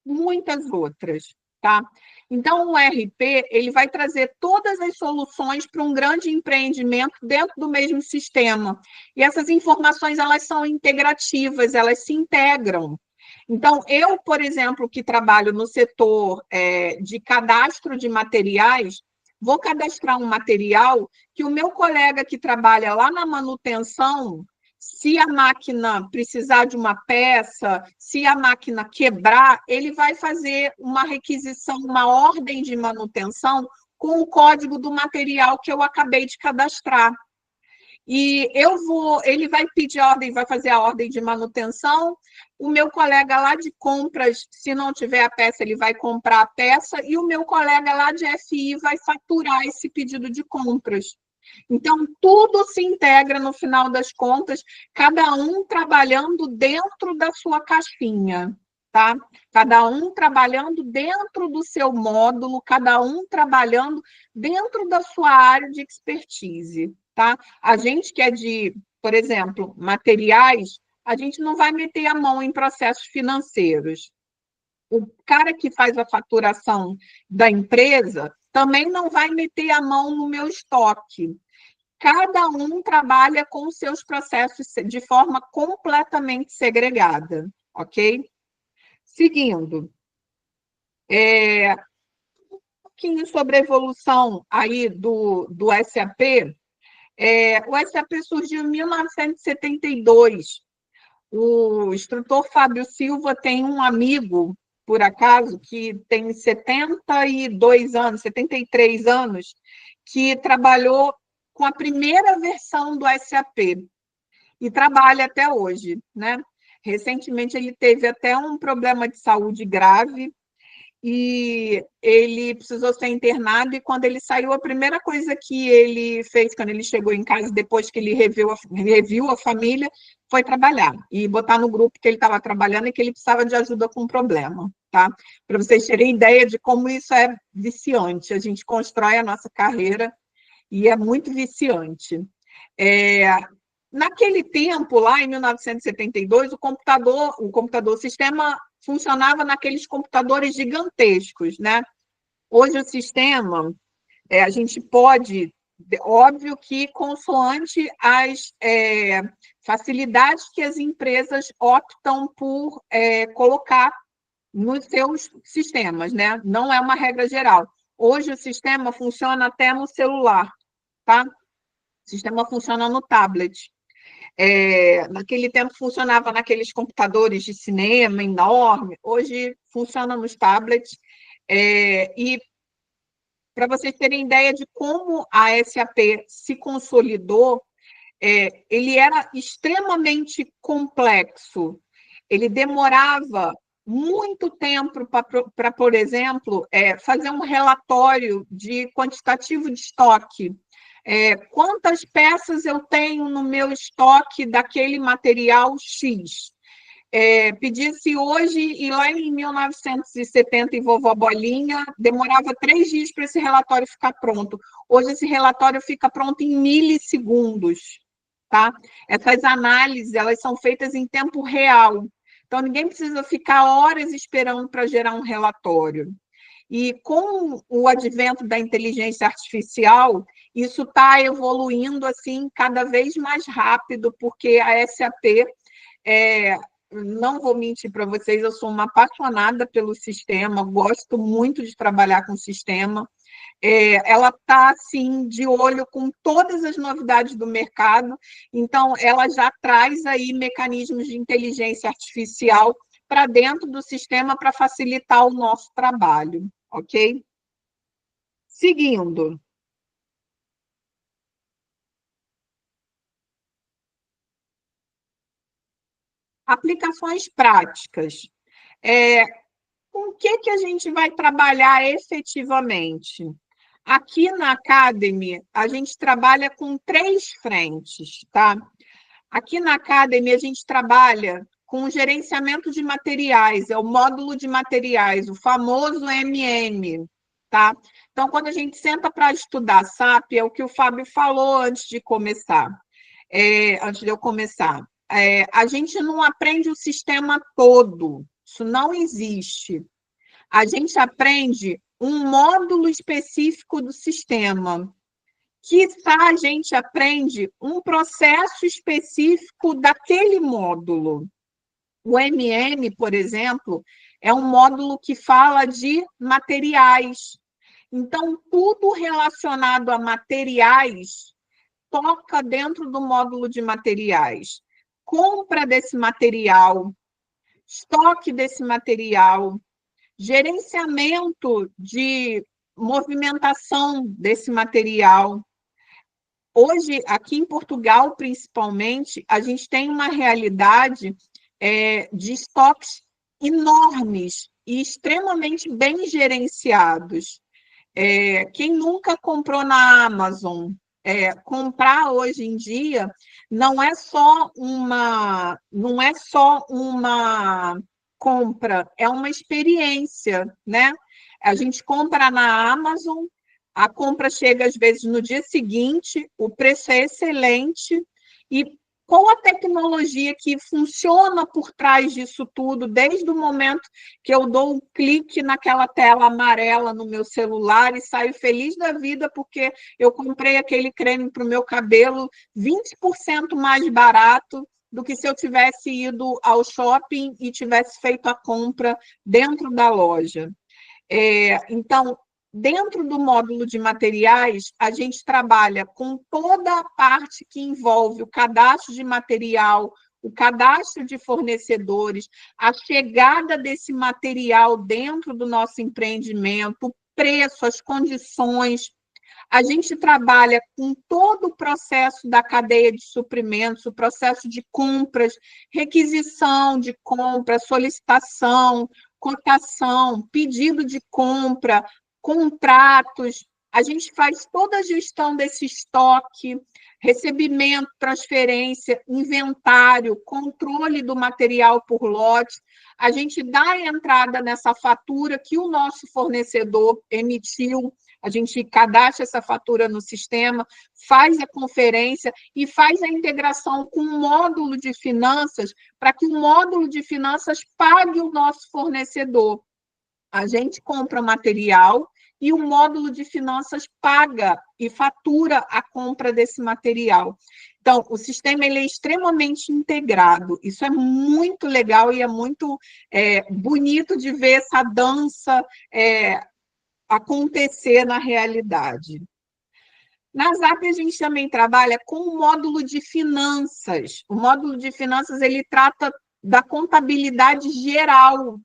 muitas outras, tá? Então, o ERP, ele vai trazer todas as soluções para um grande empreendimento dentro do mesmo sistema. E essas informações, elas são integrativas, elas se integram. Então, eu, por exemplo, que trabalho no setor de cadastro de materiais, vou cadastrar um material que o meu colega que trabalha lá na manutenção, se a máquina precisar de uma peça, se a máquina quebrar, ele vai fazer uma requisição, uma ordem de manutenção com o código do material que eu acabei de cadastrar. E ele vai pedir ordem, vai fazer a ordem de manutenção, o meu colega lá de compras, se não tiver a peça, ele vai comprar a peça, e o meu colega lá de FI vai faturar esse pedido de compras. Então, tudo se integra no final das contas, cada um trabalhando dentro da sua caixinha, tá? Cada um trabalhando dentro do seu módulo, cada um trabalhando dentro da sua área de expertise, tá? A gente que é de, por exemplo, materiais, a gente não vai meter a mão em processos financeiros. O cara que faz a faturação da empresa também não vai meter a mão no meu estoque. Cada um trabalha com os seus processos de forma completamente segregada, ok? Seguindo. Um pouquinho sobre a evolução aí do SAP. O SAP surgiu em 1972. O instrutor Fábio Silva tem um amigo, por acaso, que tem 72 anos, 73 anos, que trabalhou com a primeira versão do SAP e trabalha até hoje, né? Recentemente ele teve até um problema de saúde grave e ele precisou ser internado, e quando ele saiu, a primeira coisa que ele fez quando ele chegou em casa, depois que ele reviu a família, foi trabalhar e botar no grupo que ele estava trabalhando e que ele precisava de ajuda com um problema, tá? Para vocês terem ideia de como isso é viciante. A gente constrói a nossa carreira e é muito viciante. Naquele tempo, lá em 1972, o sistema funcionava naqueles computadores gigantescos, né? Hoje o sistema, a gente pode, óbvio que consoante as facilidades que as empresas optam por colocar nos seus sistemas, né? Não é uma regra geral. Hoje o sistema funciona até no celular, tá? O sistema funciona no tablet. Naquele tempo funcionava naqueles computadores de cinema enorme, hoje funciona nos tablets. E para vocês terem ideia de como a SAP se consolidou, ele era extremamente complexo. Ele demorava muito tempo para, por exemplo, fazer um relatório de quantitativo de estoque. Quantas peças eu tenho no meu estoque daquele material X? Pedia-se hoje, e lá em 1970, em Vovó Bolinha, demorava 3 dias para esse relatório ficar pronto. Hoje, esse relatório fica pronto em milissegundos. Tá? Essas análises, elas são feitas em tempo real. Então, ninguém precisa ficar horas esperando para gerar um relatório. E com o advento da inteligência artificial, isso está evoluindo assim cada vez mais rápido, porque a SAP, não vou mentir para vocês, eu sou uma apaixonada pelo sistema, gosto muito de trabalhar com o sistema. Ela está, assim, de olho com todas as novidades do mercado, então ela já traz aí mecanismos de inteligência artificial para dentro do sistema para facilitar o nosso trabalho, ok? Seguindo. Aplicações práticas. Com o que a gente vai trabalhar efetivamente? Aqui na Academy, a gente trabalha com 3 frentes, tá? Aqui na Academy, a gente trabalha com o gerenciamento de materiais, é o módulo de materiais, o famoso MM, tá? Então, quando a gente senta para estudar SAP, é o que o Fábio falou antes de começar, antes de eu começar. A gente não aprende o sistema todo, isso não existe. A gente aprende um módulo específico do sistema. Quiçá a gente aprende um processo específico daquele módulo. O MM, por exemplo, é um módulo que fala de materiais. Então, tudo relacionado a materiais toca dentro do módulo de materiais. Compra desse material, estoque desse material, gerenciamento de movimentação desse material. Hoje, aqui em Portugal, principalmente, a gente tem uma realidade de estoques enormes e extremamente bem gerenciados. Quem nunca comprou na Amazon, comprar hoje em dia não é só uma compra, é uma experiência, né? A gente compra na Amazon, a compra chega às vezes no dia seguinte, o preço é excelente, e com a tecnologia que funciona por trás disso tudo, desde o momento que eu dou um clique naquela tela amarela no meu celular e saio feliz da vida porque eu comprei aquele creme para o meu cabelo 20% mais barato do que se eu tivesse ido ao shopping e tivesse feito a compra dentro da loja. Então, Dentro do módulo de materiais, a gente trabalha com toda a parte que envolve o cadastro de material, o cadastro de fornecedores, a chegada desse material dentro do nosso empreendimento, o preço, as condições. A gente trabalha com todo o processo da cadeia de suprimentos, o processo de compras, requisição de compra, solicitação, cotação, pedido de compra, contratos. A gente faz toda a gestão desse estoque, recebimento, transferência, inventário, controle do material por lote. A gente dá a entrada nessa fatura que o nosso fornecedor emitiu, a gente cadastra essa fatura no sistema, faz a conferência e faz a integração com o módulo de finanças, para que o módulo de finanças pague o nosso fornecedor. A gente compra material e o módulo de finanças paga e fatura a compra desse material. Então, o sistema ele é extremamente integrado. Isso é muito legal e é muito bonito de ver essa dança acontecer na realidade. Na ZAP, a gente também trabalha com o módulo de finanças. O módulo de finanças ele trata da contabilidade geral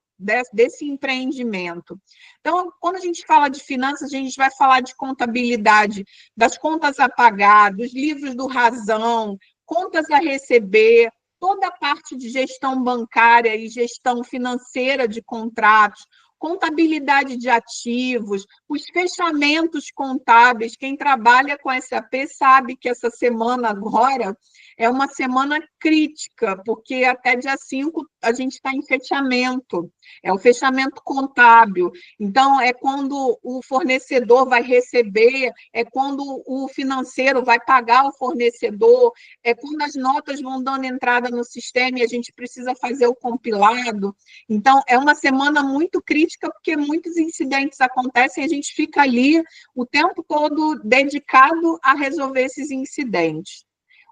desse empreendimento. Então, quando a gente fala de finanças, a gente vai falar de contabilidade das contas a pagar, dos livros do razão, contas a receber, toda a parte de gestão bancária e gestão financeira de contratos, contabilidade de ativos, os fechamentos contábeis. Quem trabalha com SAP sabe que essa semana agora é uma semana crítica, porque até dia 5 a gente está em fechamento, é o fechamento contábil. Então, é quando o fornecedor vai receber, é quando o financeiro vai pagar o fornecedor, é quando as notas vão dando entrada no sistema e a gente precisa fazer o compilado. Então, é uma semana muito crítica, porque muitos incidentes acontecem e a gente fica ali o tempo todo dedicado a resolver esses incidentes.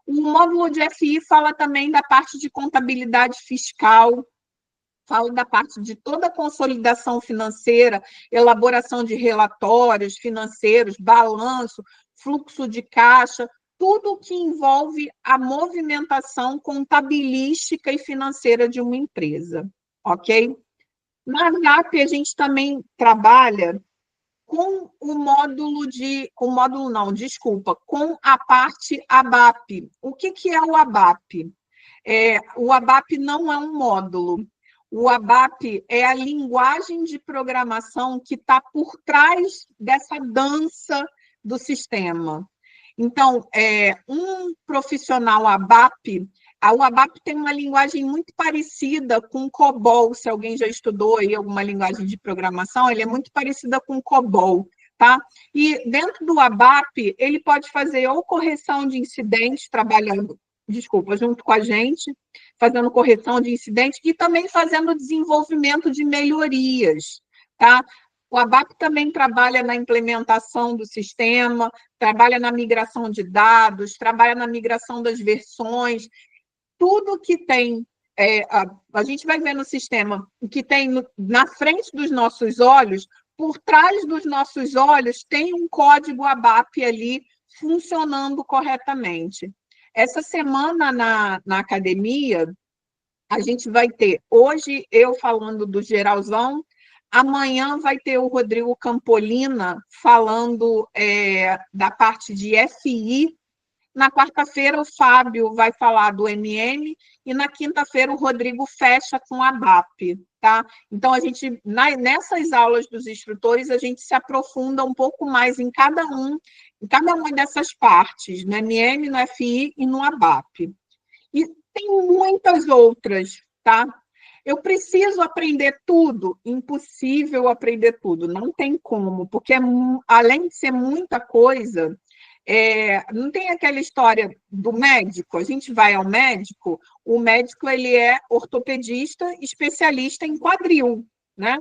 O módulo de FI fala também da parte de contabilidade fiscal, fala da parte de toda a consolidação financeira, elaboração de relatórios financeiros, balanço, fluxo de caixa, tudo que envolve a movimentação contabilística e financeira de uma empresa, ok? Na ZAP, a gente também trabalha com com a parte ABAP. O que é o ABAP? O ABAP não é um módulo. O ABAP é a linguagem de programação que está por trás dessa dança do sistema. Então, um profissional ABAP, o ABAP tem uma linguagem muito parecida com o COBOL. Se alguém já estudou aí alguma linguagem de programação, ele é muito parecida com o COBOL, tá? E dentro do ABAP, ele pode fazer ou correção de incidentes, junto com a gente, fazendo correção de incidentes e também fazendo desenvolvimento de melhorias, tá? O ABAP também trabalha na implementação do sistema, trabalha na migração de dados, trabalha na migração das versões, tudo que tem, a gente vai ver no sistema, o que tem na frente dos nossos olhos, por trás dos nossos olhos, tem um código ABAP ali funcionando corretamente. Essa semana na academia, a gente vai ter, hoje eu falando do geralzão, amanhã vai ter o Rodrigo Campolina falando da parte de FI. Na quarta-feira, o Fábio vai falar do MM e na quinta-feira o Rodrigo fecha com a ABAP, tá? Então, nessas aulas dos instrutores, a gente se aprofunda um pouco mais em cada uma dessas partes, no MM, no FI e no ABAP. E tem muitas outras, tá? Eu preciso aprender tudo? Impossível aprender tudo, não tem como, porque além de ser muita coisa, não tem aquela história do médico, a gente vai ao médico, o médico ele é ortopedista, especialista em quadril, né?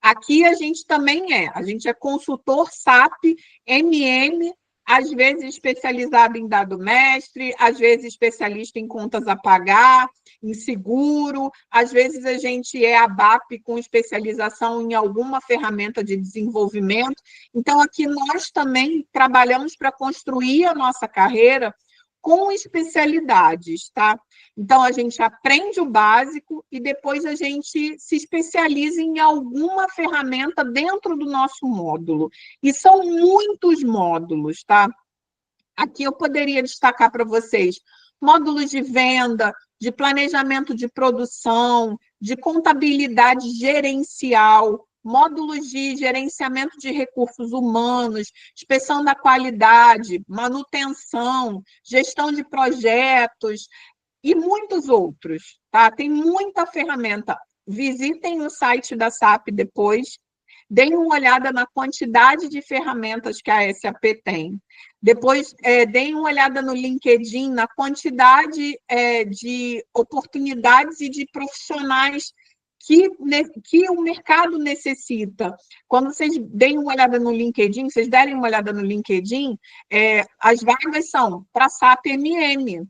Aqui a gente também a gente é consultor SAP, MM, às vezes especializado em dado mestre, às vezes especialista em contas a pagar, em seguro, às vezes a gente é ABAP com especialização em alguma ferramenta de desenvolvimento. Então, aqui nós também trabalhamos para construir a nossa carreira com especialidades, tá? Então, a gente aprende o básico e depois a gente se especializa em alguma ferramenta dentro do nosso módulo. E são muitos módulos, tá? Aqui eu poderia destacar para vocês módulos de venda, de planejamento de produção, de contabilidade gerencial, módulos de gerenciamento de recursos humanos, inspeção da qualidade, manutenção, gestão de projetos e muitos outros, tá? Tem muita ferramenta. Visitem o site da SAP depois, deem uma olhada na quantidade de ferramentas que a SAP tem. Depois, deem uma olhada no LinkedIn, na quantidade de oportunidades e de profissionais que o mercado necessita. Quando vocês deem uma olhada no LinkedIn, vocês derem uma olhada no LinkedIn, as vagas são para SAP MM,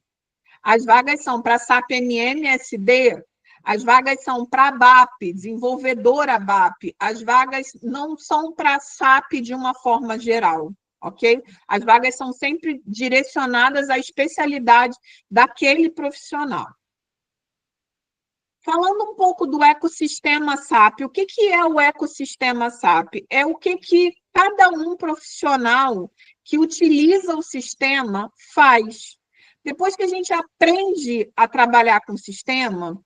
as vagas são para SAP MM SD, as vagas são para ABAP, desenvolvedor ABAP, as vagas não são para SAP de uma forma geral, ok? As vagas são sempre direcionadas à especialidade daquele profissional. Falando um pouco do ecossistema SAP, o que é o ecossistema SAP? É o que cada um profissional que utiliza o sistema faz. Depois que a gente aprende a trabalhar com o sistema,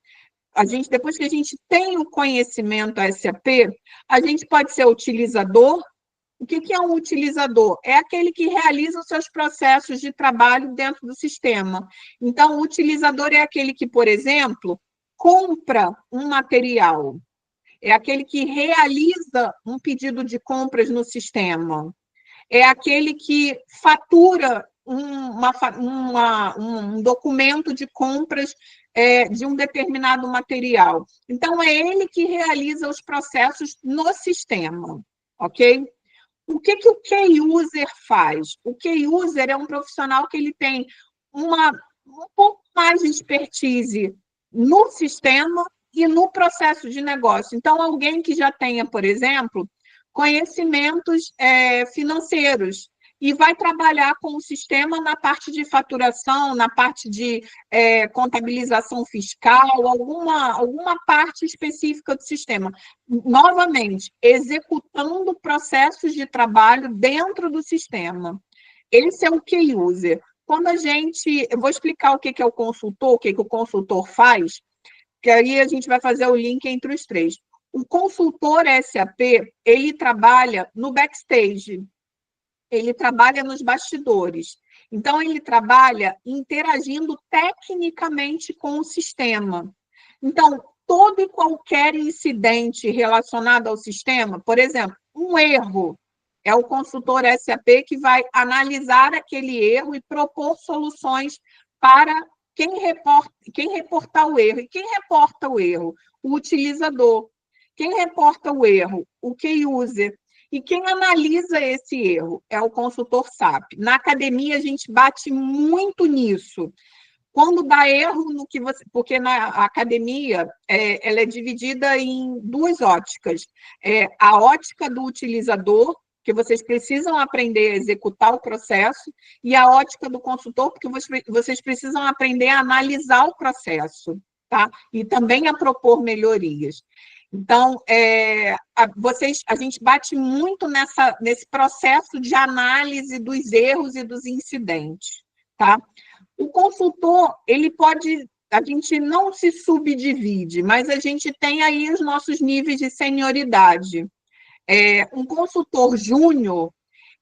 depois que a gente tem o conhecimento SAP, a gente pode ser utilizador. O que é um utilizador? É aquele que realiza os seus processos de trabalho dentro do sistema. Então, o utilizador é aquele que, por exemplo, compra um material, é aquele que realiza um pedido de compras no sistema, é aquele que fatura um documento de compras de um determinado material. Então, é ele que realiza os processos no sistema, ok? O que o Key User faz? O Key User é um profissional que ele tem um pouco mais de expertise no sistema e no processo de negócio. Então, alguém que já tenha, por exemplo, conhecimentos financeiros e vai trabalhar com o sistema na parte de faturação, na parte de contabilização fiscal, alguma parte específica do sistema. Novamente, executando processos de trabalho dentro do sistema. Esse é o Key User. Quando eu vou explicar o que é o consultor, o que o consultor faz, que aí a gente vai fazer o link entre os três. O consultor SAP, ele trabalha no backstage, ele trabalha nos bastidores. Então, ele trabalha interagindo tecnicamente com o sistema. Então, todo e qualquer incidente relacionado ao sistema, por exemplo, um erro, é o consultor SAP que vai analisar aquele erro e propor soluções para quem reportar o erro. E quem reporta o erro? O utilizador. Quem reporta o erro? O Key User. E quem analisa esse erro? É o consultor SAP. Na academia, a gente bate muito nisso. Quando dá erro no que você... Porque na academia, ela é dividida em duas óticas. A ótica do utilizador, que vocês precisam aprender a executar o processo, e a ótica do consultor, porque vocês precisam aprender a analisar o processo, tá? E também a propor melhorias. Então, a gente bate muito nesse processo de análise dos erros e dos incidentes, tá? O consultor, a gente não se subdivide, mas a gente tem aí os nossos níveis de senioridade. Um consultor júnior,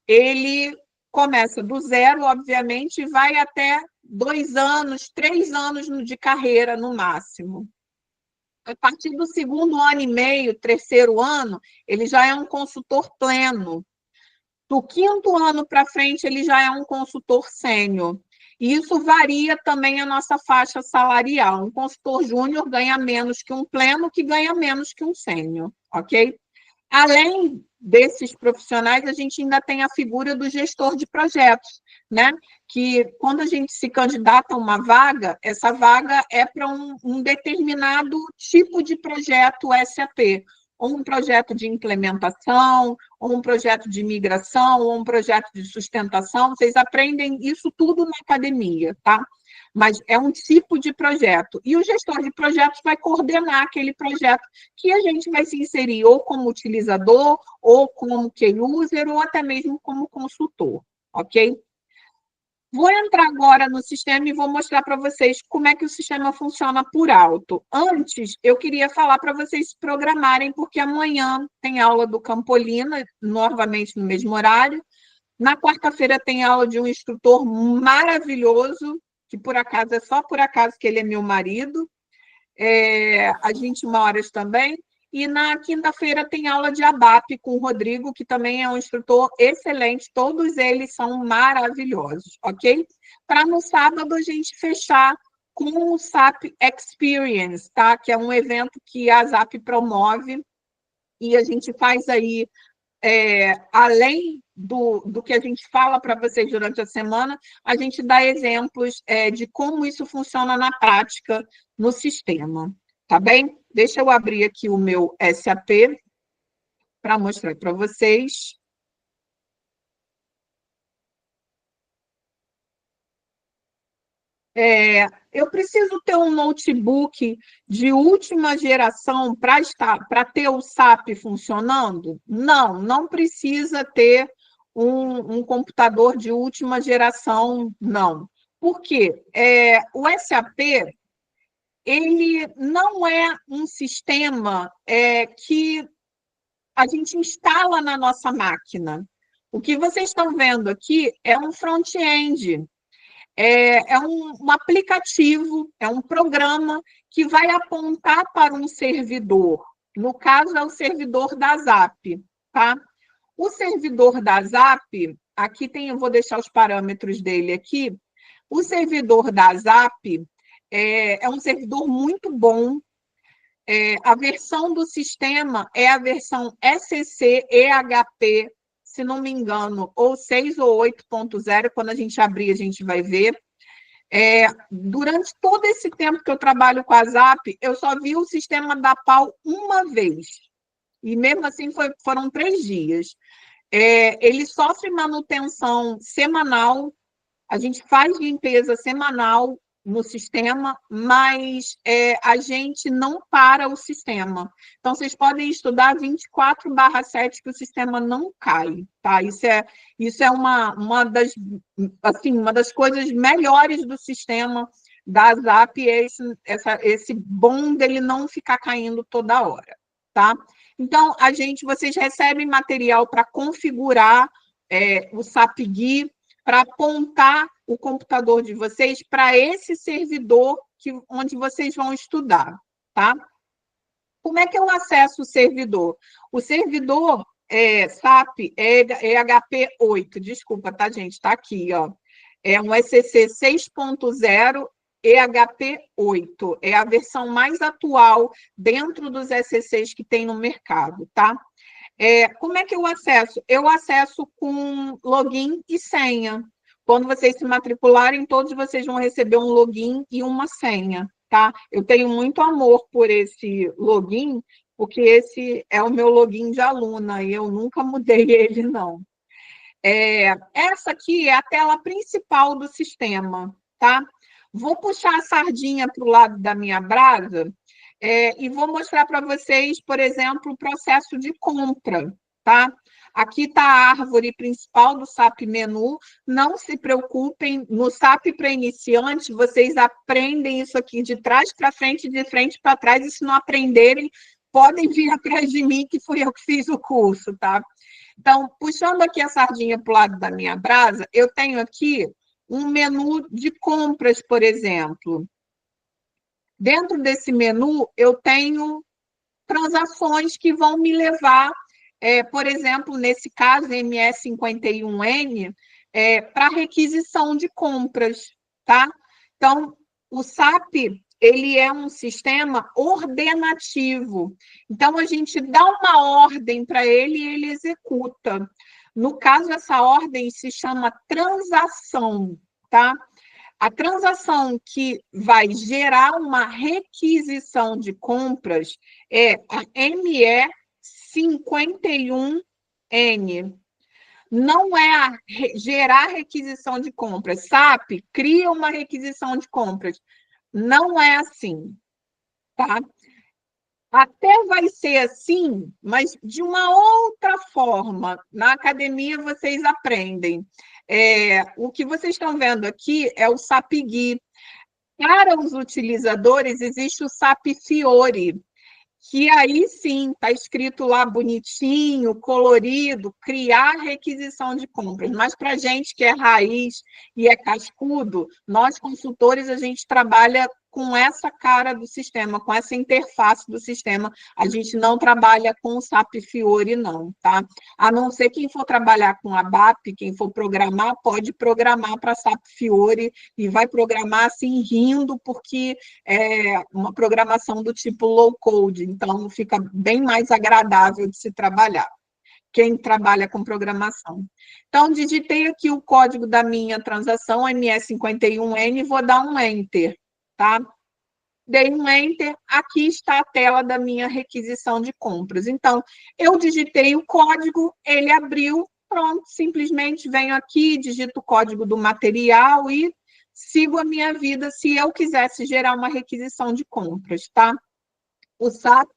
ele começa do zero, obviamente, e vai até 2 anos, 3 anos de carreira, no máximo. A partir do 2º ano e meio, 3º ano, ele já é um consultor pleno. Do 5º ano para frente, ele já é um consultor sênior. E isso varia também a nossa faixa salarial. Um consultor júnior ganha menos que um pleno, que ganha menos que um sênior, ok? Além desses profissionais, a gente ainda tem a figura do gestor de projetos, né? Que quando a gente se candidata a uma vaga, essa vaga é para um determinado tipo de projeto SAP, ou um projeto de implementação, ou um projeto de migração, ou um projeto de sustentação. Vocês aprendem isso tudo na academia, tá? Mas é um tipo de projeto. E o gestor de projetos vai coordenar aquele projeto que a gente vai se inserir ou como utilizador, ou como key user, ou até mesmo como consultor, ok? Vou entrar agora no sistema e vou mostrar para vocês como é que o sistema funciona por alto. Antes, eu queria falar para vocês se programarem, porque amanhã tem aula do Campolina, novamente no mesmo horário. Na quarta-feira tem aula de um instrutor maravilhoso, que por acaso é só por acaso que ele é meu marido, às 21h também. E na quinta-feira tem aula de ABAP com o Rodrigo, que também é um instrutor excelente, todos eles são maravilhosos, ok? Para no sábado a gente fechar com o SAP Experience, tá? Que é um evento que a SAP promove, e a gente faz aí, além do que a gente fala para vocês durante a semana, a gente dá exemplos de como isso funciona na prática no sistema, tá bem? Deixa eu abrir aqui o meu SAP para mostrar para vocês. Eu preciso ter um notebook de última geração para ter o SAP funcionando? Não, não precisa ter um computador de última geração, não. Por quê? O SAP, ele não é um sistema que a gente instala na nossa máquina. O que vocês estão vendo aqui é um front-end, é um aplicativo, é um programa que vai apontar para um servidor. No caso, é o servidor da SAP, tá? O servidor da SAP, aqui tem, eu vou deixar os parâmetros dele aqui. O servidor da SAP é um servidor muito bom. A versão do sistema é a versão SCC EHP, se não me engano, ou 6 ou 8.0, quando a gente abrir, a gente vai ver. Durante todo esse tempo que eu trabalho com a SAP, eu só vi o sistema dar pau uma vez. E mesmo assim foram 3 dias. Ele sofre manutenção semanal, a gente faz limpeza semanal no sistema, mas a gente não para o sistema. Então, vocês podem estudar 24/7 que o sistema não cai, tá? Isso é uma das coisas melhores do sistema da SAP, esse bom dele não ficar caindo toda hora, tá? Então, vocês recebem material para configurar o SAP GUI, para apontar o computador de vocês para esse servidor onde vocês vão estudar, tá? Como é que eu acesso o servidor? O servidor SAP EHP 8, desculpa, tá, gente? Está aqui, ó. É um SCC 6.0 EHP 8. É a versão mais atual dentro dos SCCs que tem no mercado, tá? Como é que eu acesso? Eu acesso com login e senha. Quando vocês se matricularem, todos vocês vão receber um login e uma senha, tá? Eu tenho muito amor por esse login, porque esse é o meu login de aluna, e eu nunca mudei ele, não. Essa aqui é a tela principal do sistema, tá? Vou puxar a sardinha para o lado da minha brasa, e vou mostrar para vocês, por exemplo, o processo de compra, tá? Aqui está a árvore principal do SAP Menu. Não se preocupem, no SAP para iniciantes, vocês aprendem isso aqui de trás para frente, de frente para trás, e se não aprenderem, podem vir atrás de mim, que fui eu que fiz o curso, tá? Então, puxando aqui a sardinha para o lado da minha brasa, eu tenho aqui um menu de compras, por exemplo. Dentro desse menu, eu tenho transações que vão me levar, por exemplo, nesse caso, MS51N, para requisição de compras, tá? Então, o SAP, ele é um sistema ordenativo. Então, a gente dá uma ordem para ele e ele executa. No caso, essa ordem se chama transação, tá? A transação que vai gerar uma requisição de compras é a ME51N. Não é a gerar requisição de compras. SAP cria uma requisição de compras. Não é assim, tá? Até vai ser assim, mas de uma outra forma. Na academia vocês aprendem. O que vocês estão vendo aqui é o SAP GUI. Para os utilizadores, existe o SAP Fiori, que aí sim está escrito lá bonitinho, colorido, criar requisição de compras. Mas para a gente que é raiz e é cascudo, nós consultores, a gente trabalha com essa cara do sistema, com essa interface do sistema. A gente não trabalha com o SAP Fiori, não, tá? A não ser quem for trabalhar com a BAP, quem for programar, pode programar para SAP Fiori e vai programar assim, rindo, porque é uma programação do tipo low code, então fica bem mais agradável de se trabalhar. Quem trabalha com programação. Então, digitei aqui o código da minha transação, ME51N, vou dar um Enter, tá? Dei um Enter, aqui está a tela da minha requisição de compras. Então, eu digitei o código, ele abriu, pronto, simplesmente venho aqui, digito o código do material e sigo a minha vida se eu quisesse gerar uma requisição de compras, tá? O SAP,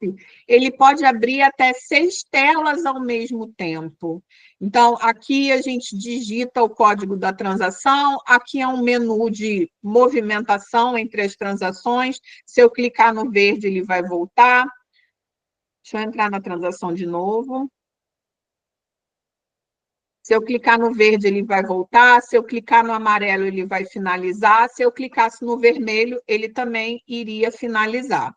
ele pode abrir até 6 telas ao mesmo tempo. Então, aqui a gente digita o código da transação, aqui é um menu de movimentação entre as transações. Se eu clicar no verde, ele vai voltar. Deixa eu entrar na transação de novo. Se eu clicar no verde, ele vai voltar. Se eu clicar no amarelo, ele vai finalizar. Se eu clicasse no vermelho, ele também iria finalizar.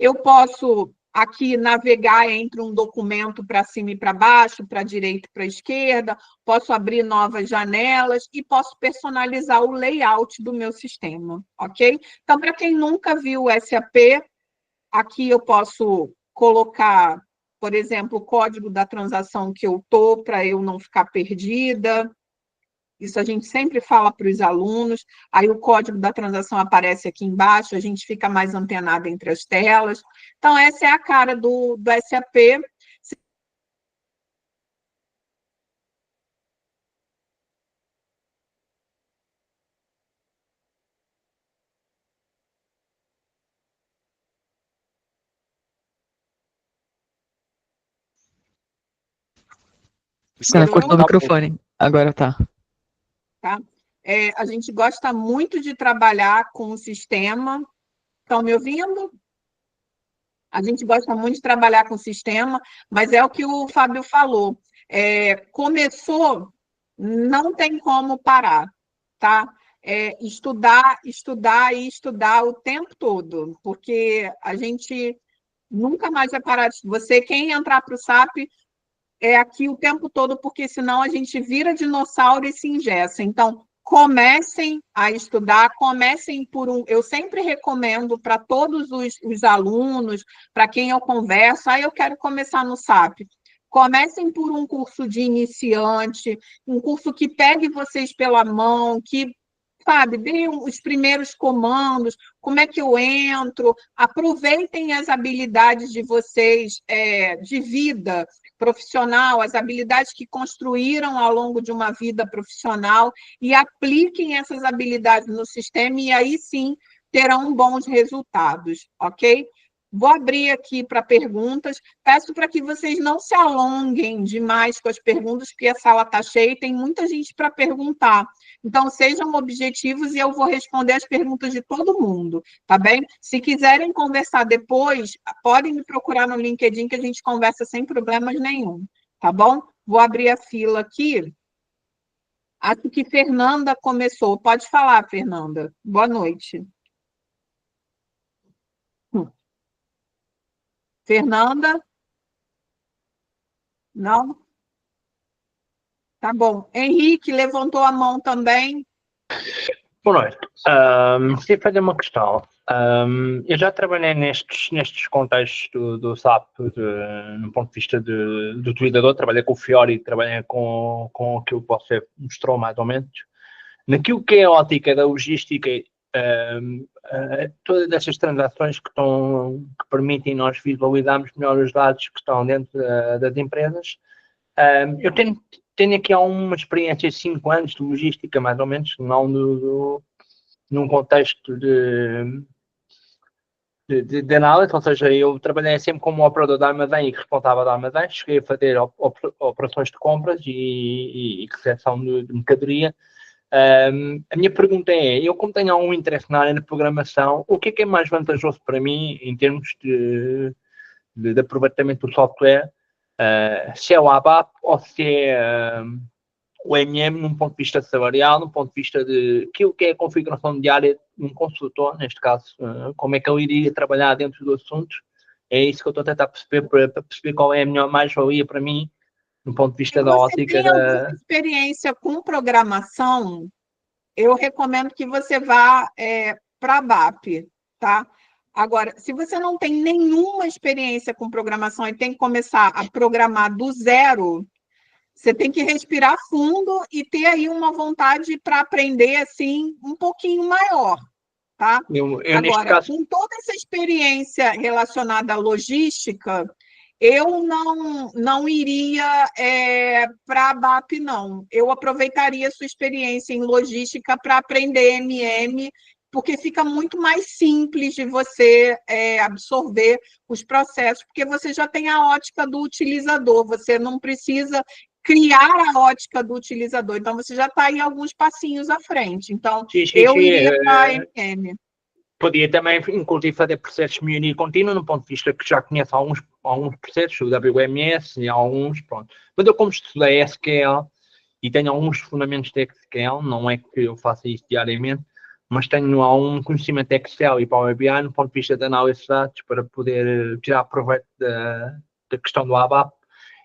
Eu posso aqui navegar entre um documento para cima e para baixo, para a direita e para a esquerda, posso abrir novas janelas e posso personalizar o layout do meu sistema, ok? Então, para quem nunca viu o SAP, aqui eu posso colocar, por exemplo, o código da transação que eu estou, para eu não ficar perdida. Isso a gente sempre fala para os alunos, aí o código da transação aparece aqui embaixo, a gente fica mais antenado entre as telas. Então, essa é a cara do SAP. Luciana, cortou o microfone. Agora tá. Tá? A gente gosta muito de trabalhar com o sistema. Estão me ouvindo? A gente gosta muito de trabalhar com o sistema, mas é o que o Fábio falou. Começou, não tem como parar, tá? Estudar, estudar e estudar o tempo todo, porque a gente nunca mais vai parar. Você, quem entrar para o SAP, é aqui o tempo todo, porque senão a gente vira dinossauro e se engessa. Então, comecem a estudar, comecem por um... Eu sempre recomendo para todos os alunos, para quem eu converso, eu quero começar no SAP. Comecem por um curso de iniciante, um curso que pegue vocês pela mão, que, sabe, deem os primeiros comandos, como é que eu entro, aproveitem as habilidades de vocês de vida profissional, as habilidades que construíram ao longo de uma vida profissional e apliquem essas habilidades no sistema e aí sim terão bons resultados, ok? Vou abrir aqui para perguntas. Peço para que vocês não se alonguem demais com as perguntas, porque a sala está cheia e tem muita gente para perguntar. Então, sejam objetivos e eu vou responder as perguntas de todo mundo, tá bem? Se quiserem conversar depois, podem me procurar no LinkedIn que a gente conversa sem problemas nenhum, tá bom? Vou abrir a fila aqui. Acho que Fernanda começou. Pode falar, Fernanda. Boa noite. Fernanda? Não? Tá bom. Henrique levantou a mão também. Boa noite. Queria fazer uma questão. Eu já trabalhei nestes contextos do SAP, no ponto de vista do utilizador, trabalhei com o Fiori, trabalhei com aquilo que você mostrou mais ou menos. Naquilo que é a ótica da logística, todas essas transações que permitem nós visualizarmos melhor os dados que estão dentro das empresas, eu tenho aqui uma experiência de 5 anos de logística, mais ou menos, não num contexto de análise, ou seja, eu trabalhei sempre como operador de armazém e responsável de armazém, cheguei a fazer operações de compras e recepção de mercadoria. A minha pergunta é, eu como tenho algum interesse na área de programação, o que é mais vantajoso para mim em termos de aproveitamento do software, se é o ABAP ou se é o MM num ponto de vista salarial, num ponto de vista de aquilo que é a configuração diária de um consultor, neste caso, como é que ele iria trabalhar dentro do assunto. É isso que eu estou a tentar perceber, para perceber qual é a melhor mais-valia para mim, no ponto de vista da ótica. Se você tem alguma experiência com programação, eu recomendo que você vá para a BAP, tá? Agora, se você não tem nenhuma experiência com programação e tem que começar a programar do zero, você tem que respirar fundo e ter aí uma vontade para aprender, assim, um pouquinho maior, tá? Agora, neste caso... com toda essa experiência relacionada à logística, eu não iria para a BAP, não. Eu aproveitaria a sua experiência em logística para aprender MM, porque fica muito mais simples de você absorver os processos, porque você já tem a ótica do utilizador, você não precisa criar a ótica do utilizador, então você já está aí alguns passinhos à frente. Então, eu iria para a MM. Podia também, inclusive, fazer processos de melhoria contínua, no ponto de vista que já conheço alguns processos, o WMS e alguns, pronto. Mas eu, como estudei SQL e tenho alguns fundamentos de SQL, não é que eu faça isso diariamente, mas tenho algum conhecimento de Excel e Power BI no ponto de vista de análise de dados para poder tirar proveito da questão do ABAP.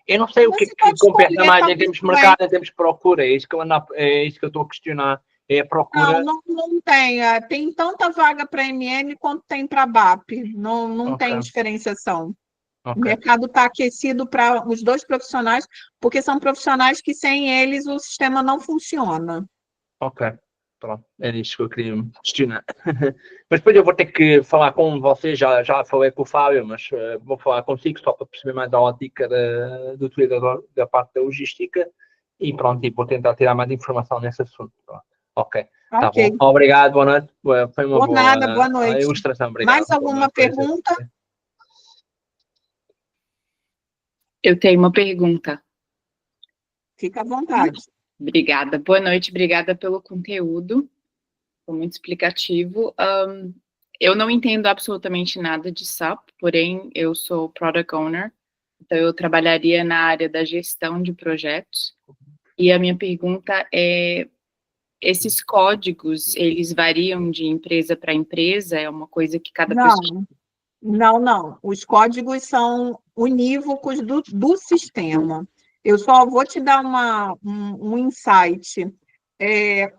Eu não sei o que é que compensa mais em termos de mercado, em termos de procura, é isso que eu estou a questionar. É a procura... Não tem. Tem tanta vaga para MM quanto tem para BAP. Não tem diferenciação. O mercado está aquecido para os dois profissionais, porque são profissionais que sem eles o sistema não funciona. Ok. Pronto. Era isso que eu queria questionar. Mas depois eu vou ter que falar com vocês, já falei com o Fábio, mas vou falar consigo só para perceber mais a ótica do utilizador, da parte da logística, e pronto, e vou tentar tirar mais informação nesse assunto. Pronto. Ok. Tá bom. Obrigado, boa noite. Foi uma boa noite. Ilustração. Obrigado. Mais alguma pergunta? Eu tenho uma pergunta. Fica à vontade. Obrigada. Boa noite, obrigada pelo conteúdo. Foi muito explicativo. Eu não entendo absolutamente nada de SAP, porém eu sou Product Owner, então eu trabalharia na área da gestão de projetos. E a minha pergunta é, esses códigos, eles variam de empresa para empresa? É uma coisa que cada pessoa... Não. Os códigos são unívocos do sistema. Eu só vou te dar um insight.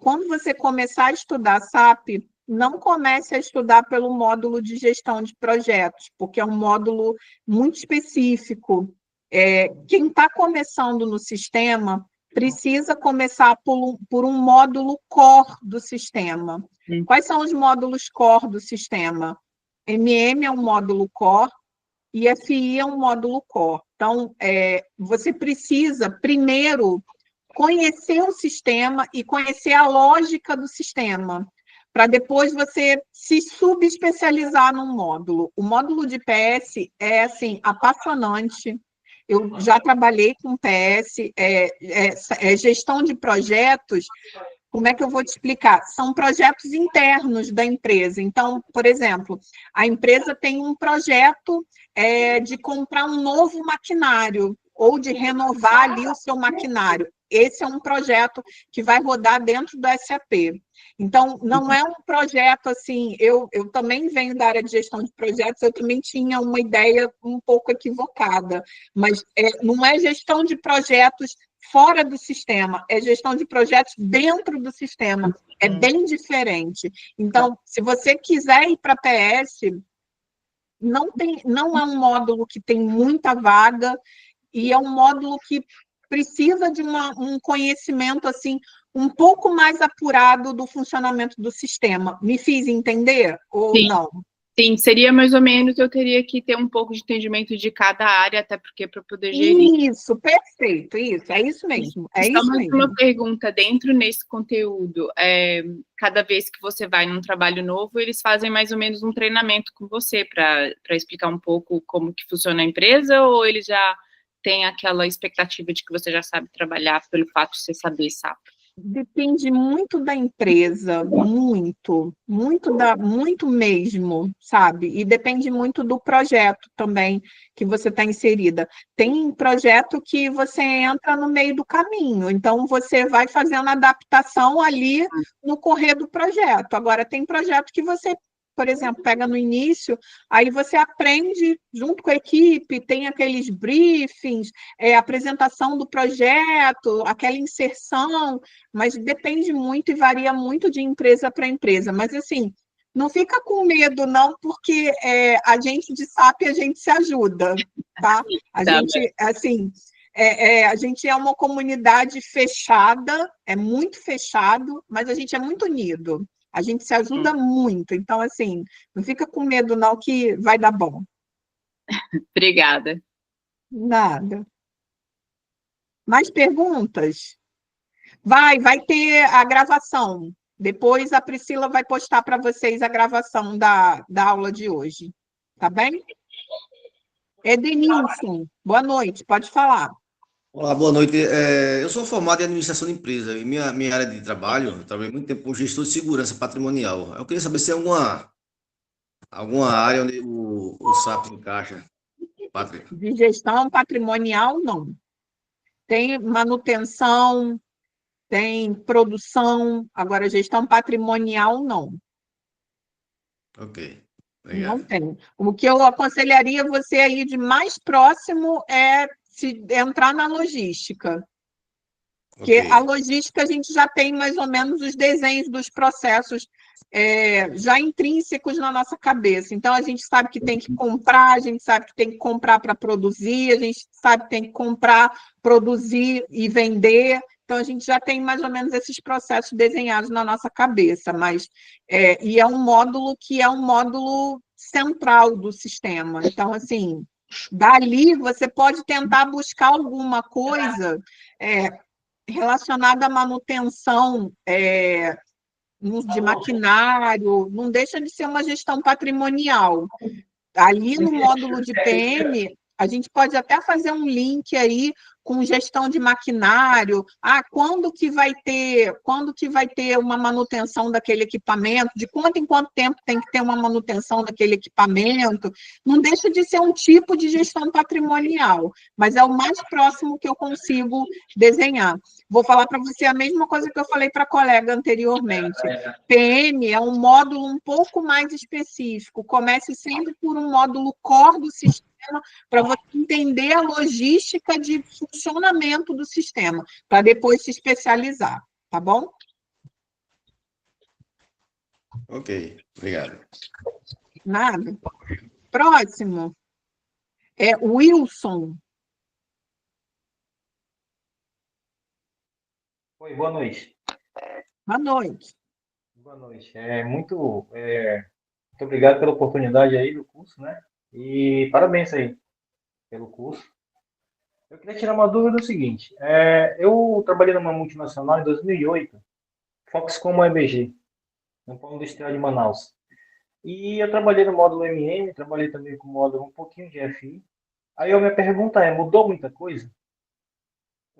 Quando você começar a estudar SAP, não comece a estudar pelo módulo de gestão de projetos, porque é um módulo muito específico. Quem está começando no sistema precisa começar por um módulo core do sistema. Quais são os módulos core do sistema? MM é um módulo core e FI é um módulo core. Então, você precisa, primeiro, conhecer o sistema e conhecer a lógica do sistema, para depois você se subespecializar num módulo. O módulo de PS é, assim, apaixonante. Eu já trabalhei com PS, gestão de projetos. Como é que eu vou te explicar? São projetos internos da empresa. Então, por exemplo, a empresa tem um projeto de comprar um novo maquinário ou de renovar ali o seu maquinário. Esse é um projeto que vai rodar dentro do SAP. Então, não é um projeto assim... Eu também venho da área de gestão de projetos, eu também tinha uma ideia um pouco equivocada, mas não é gestão de projetos fora do sistema, é gestão de projetos dentro do sistema. É bem diferente. Então, se você quiser ir para PS, não é um módulo que tem muita vaga e é um módulo que precisa de um conhecimento assim um pouco mais apurado do funcionamento do sistema. Me fiz entender ou Sim. não? Sim, seria mais ou menos, eu teria que ter um pouco de entendimento de cada área, até porque para poder gerir. Isso, perfeito, isso, é isso mesmo. É Só isso mais mesmo. uma pergunta, dentro nesse conteúdo, cada vez que você vai num trabalho novo, eles fazem mais ou menos um treinamento com você para explicar um pouco como que funciona a empresa, ou eles já têm aquela expectativa de que você já sabe trabalhar pelo fato de você saber SAP? Depende muito da empresa, muito mesmo, sabe? E depende muito do projeto também que você está inserida. Tem projeto que você entra no meio do caminho, então você vai fazendo adaptação ali no correr do projeto. Agora, tem projeto que você, por exemplo, pega no início, aí você aprende junto com a equipe, tem aqueles briefings, apresentação do projeto, aquela inserção, mas depende muito e varia muito de empresa para empresa. Mas, assim, não fica com medo, não, porque a gente de SAP, a gente se ajuda, tá? A gente, assim, a gente é uma comunidade fechada, é muito fechado, mas a gente é muito unido. A gente se ajuda muito. Então, assim, não fica com medo, não, que vai dar bom. Obrigada. Nada. Mais perguntas? Vai ter a gravação. Depois a Priscila vai postar para vocês a gravação da aula de hoje. Tá bem? Edenilson, boa noite, pode falar. Olá, boa noite. Eu sou formado em administração de empresa e minha área de trabalho, eu trabalhei muito tempo com gestor de segurança patrimonial. Eu queria saber se é alguma área onde o SAP encaixa, Pátria. De gestão patrimonial, não. Tem manutenção, tem produção, agora gestão patrimonial, não. Ok, obrigado. Não tem. O que eu aconselharia você aí de mais próximo é se entrar na logística. Porque a logística a gente já tem mais ou menos os desenhos dos processos já intrínsecos na nossa cabeça. Então, a gente sabe que tem que comprar, a gente sabe que tem que comprar para produzir, a gente sabe que tem que comprar, produzir e vender. Então, a gente já tem mais ou menos esses processos desenhados na nossa cabeça, mas e é um módulo que é um módulo central do sistema. Então, assim, dali você pode tentar buscar alguma coisa relacionada à manutenção de maquinário, não deixa de ser uma gestão patrimonial. Ali no módulo de PM, a gente pode até fazer um link aí com gestão de maquinário. Quando que vai ter uma manutenção daquele equipamento? De quanto em quanto tempo tem que ter uma manutenção daquele equipamento? Não deixa de ser um tipo de gestão patrimonial, mas é o mais próximo que eu consigo desenhar. Vou falar para você a mesma coisa que eu falei para a colega anteriormente. PM é um módulo um pouco mais específico. Comece sempre por um módulo core do sistema, para você entender a logística de funcionamento do sistema, para depois se especializar, tá bom? Ok, obrigado. Nada. Próximo. Wilson. Oi, boa noite. Boa noite. Boa noite. Muito obrigado pela oportunidade aí do curso, né? E parabéns aí pelo curso. Eu queria tirar uma dúvida do seguinte. Eu trabalhei numa multinacional em 2008, Foxconn EBG, no Polo Industrial de Manaus. E eu trabalhei no módulo MM, trabalhei também com o módulo um pouquinho de FI. Aí a minha pergunta mudou muita coisa?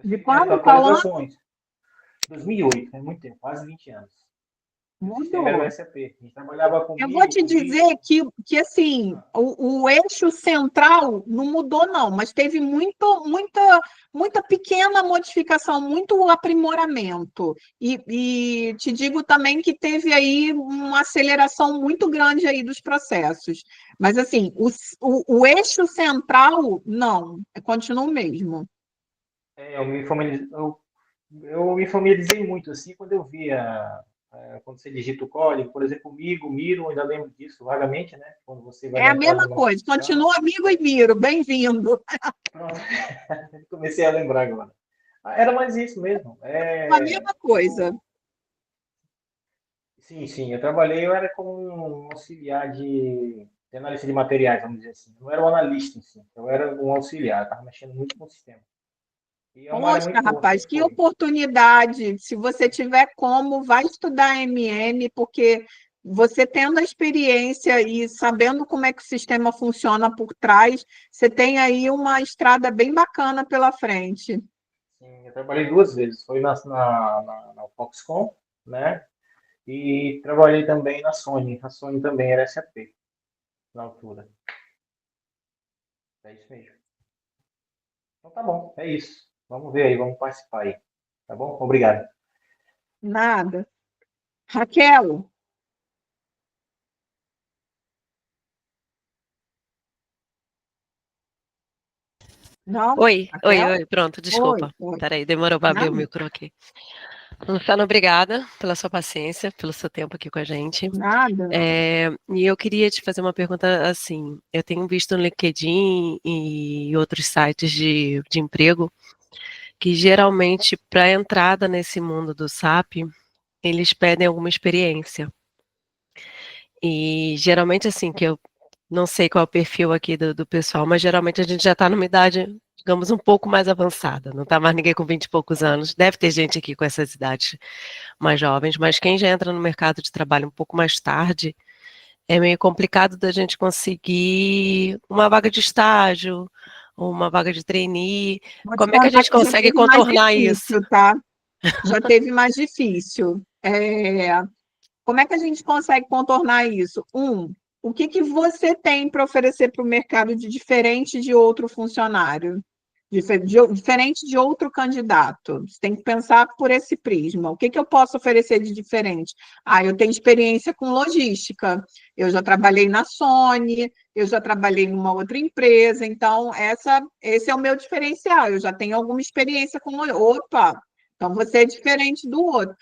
De quando falando? 2008, é muito tempo, quase 20 anos. Mudou. Eu vou te dizer que assim, o eixo central não mudou, não, mas teve muita pequena modificação, muito aprimoramento. E te digo também que teve aí uma aceleração muito grande aí dos processos. Mas, assim, o eixo central, não, continua o mesmo. Eu me familiarizei muito assim quando eu via, quando você digita o código, por exemplo, Migo, Miro, eu ainda lembro disso vagamente, né? Quando você vai É dar a entrada mesma numa coisa. função. Continua amigo e Miro. Bem-vindo. Pronto. Comecei a lembrar agora. Era mais isso mesmo. A mesma coisa. Sim, eu trabalhei, eu era como um auxiliar de análise de materiais, vamos dizer assim. Não era um analista em si, eu era um auxiliar, estava mexendo muito com o sistema. E é uma área Poxa, muito boa, rapaz, sempre que foi. oportunidade. Se você tiver como, vai estudar MM, porque você tendo a experiência e sabendo como é que o sistema funciona por trás, você tem aí uma estrada bem bacana pela frente. Sim, eu trabalhei 2 vezes. Foi na Foxconn, né? E trabalhei também na Sony. A Sony também era SAP na altura. É isso mesmo. Então tá bom, é isso. Vamos ver aí, vamos participar aí. Tá bom? Obrigado. Nada. Raquel, não? Oi, Raquel? pronto, Oi, desculpa. oi. Peraí, demorou para abrir o Nada, micro aqui. Luciana, obrigada pela sua paciência, pelo seu tempo aqui com a gente. nada. E eu queria te fazer uma pergunta assim. Eu tenho visto no LinkedIn e outros sites de emprego que geralmente, para a entrada nesse mundo do SAP, eles pedem alguma experiência. E geralmente, assim, que eu não sei qual é o perfil aqui do pessoal, mas geralmente a gente já está numa idade, digamos, um pouco mais avançada. Não está mais ninguém com 20 e poucos anos. Deve ter gente aqui com essas idades mais jovens, mas quem já entra no mercado de trabalho um pouco mais tarde, é meio complicado da gente conseguir uma vaga de estágio, ou uma vaga de trainee. Vou te Como é que a contar gente que já consegue teve mais contornar isso? difícil, tá? Já teve mais difícil. Como é que a gente consegue contornar isso? O que que você tem para oferecer para o mercado de diferente de outro funcionário? Diferente de outro candidato. Você tem que pensar por esse prisma. O que que eu posso oferecer de diferente? Eu tenho experiência com logística. Eu já trabalhei na Sony, eu já trabalhei numa outra empresa, então esse é o meu diferencial. Eu já tenho alguma experiência com Opa! Então você é diferente do outro.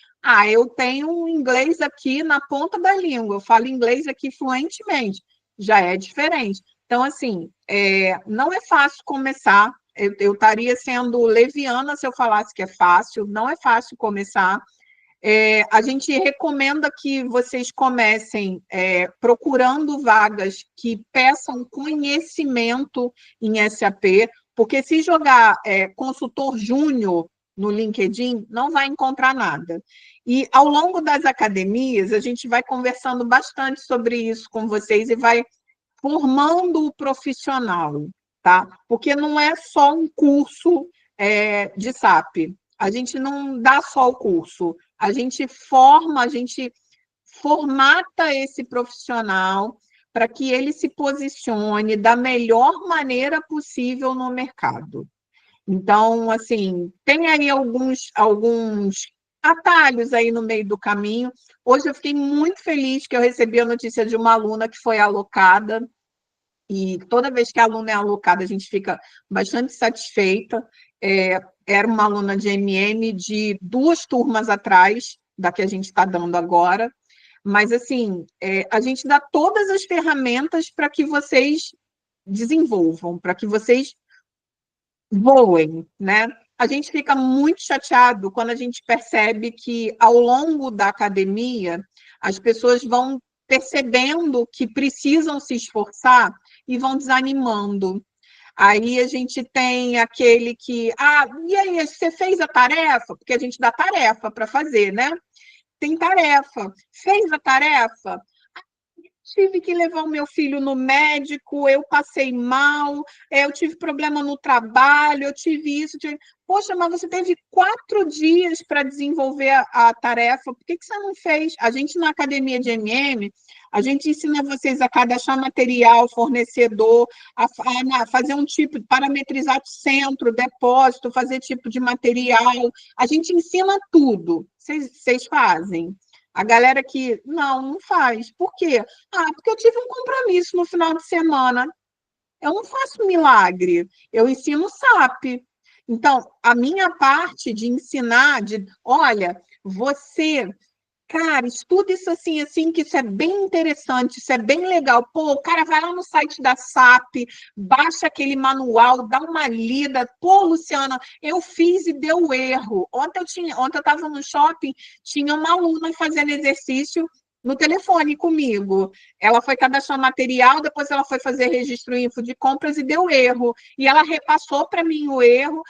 Eu tenho um inglês aqui na ponta da língua, eu falo inglês aqui fluentemente, já é diferente. Então, assim, não é fácil começar, eu estaria sendo leviana se eu falasse que é fácil, não é fácil começar. A gente recomenda que vocês comecem procurando vagas que peçam conhecimento em SAP, porque se jogar consultor júnior no LinkedIn, não vai encontrar nada. E ao longo das academias, a gente vai conversando bastante sobre isso com vocês e vai formando o profissional, tá? Porque não é só um curso de SAP. A gente não dá só o curso, a gente formata esse profissional para que ele se posicione da melhor maneira possível no mercado. Então, assim, tem aí alguns atalhos aí no meio do caminho. Hoje eu fiquei muito feliz que eu recebi a notícia de uma aluna que foi alocada, e toda vez que a aluna é alocada, a gente fica bastante satisfeita. Era uma aluna de MM de 2 turmas atrás, da que a gente está dando agora, mas, assim, a gente dá todas as ferramentas para que vocês desenvolvam, para que vocês voem, né? A gente fica muito chateado quando a gente percebe que, ao longo da academia, as pessoas vão percebendo que precisam se esforçar e vão desanimando. Aí a gente tem aquele que, e aí, você fez a tarefa? Porque a gente dá tarefa para fazer, né? Tem tarefa. Fez a tarefa? Tive que levar o meu filho no médico, eu passei mal, eu tive problema no trabalho, eu tive isso. Poxa, mas você teve 4 dias para desenvolver a tarefa, por que você não fez? A gente, na academia de MM, a gente ensina vocês a cadastrar material, fornecedor, a fazer um tipo, parametrizar centro, depósito, fazer tipo de material. A gente ensina tudo. Vocês fazem? A galera que não faz. Por quê? Porque eu tive um compromisso no final de semana. Eu não faço milagre. Eu ensino SAP. Então, a minha parte de ensinar, olha, você, cara, estuda isso assim, que isso é bem interessante, isso é bem legal. Pô, o cara vai lá no site da SAP, baixa aquele manual, dá uma lida. Pô, Luciana, eu fiz e deu erro. Ontem eu estava no shopping, tinha uma aluna fazendo exercício no telefone comigo. Ela foi cadastrar material, depois ela foi fazer registro info de compras e deu erro. E ela repassou para mim o erro,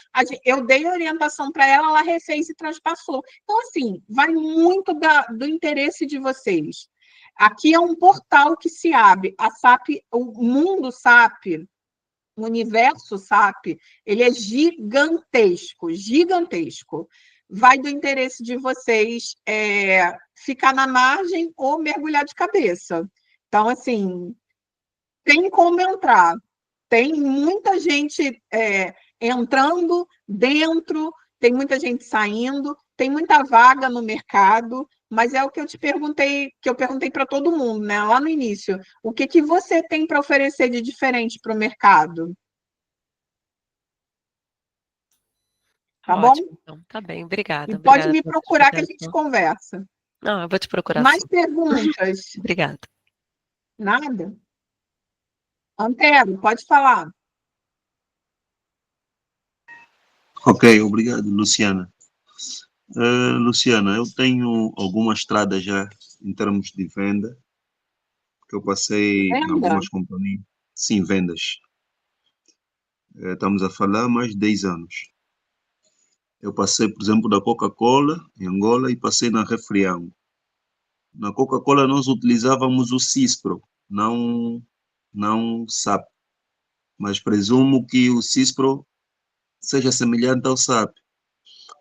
eu dei orientação para ela, ela refez e transpassou. Então, assim, vai muito do interesse de vocês. Aqui é um portal que se abre. A SAP, o mundo SAP, o universo SAP, ele é gigantesco, gigantesco. Vai do interesse de vocês ficar na margem ou mergulhar de cabeça. Então, assim, tem como entrar. Tem muita gente entrando dentro, tem muita gente saindo, tem muita vaga no mercado, mas é o que eu te perguntei, que eu perguntei para todo mundo, né, lá no início. O que você tem para oferecer de diferente para o mercado? Tá Ótimo, bom? então. Tá bem, obrigada. E pode Obrigada me pela procurar que a gente explicação. conversa. Não, eu vou te procurar Mais sim. perguntas? Obrigada. Nada? Antero, pode falar. Ok, obrigado, Luciana. Luciana, eu tenho alguma estrada já em termos de venda, que eu passei em Venda? algumas companhias. Sim, vendas. Estamos a falar mais de 10 anos. Eu passei, por exemplo, da Coca-Cola, em Angola, e passei na Refriango. Na Coca-Cola nós utilizávamos o Cispro, não SAP. Mas presumo que o Cispro seja semelhante ao SAP.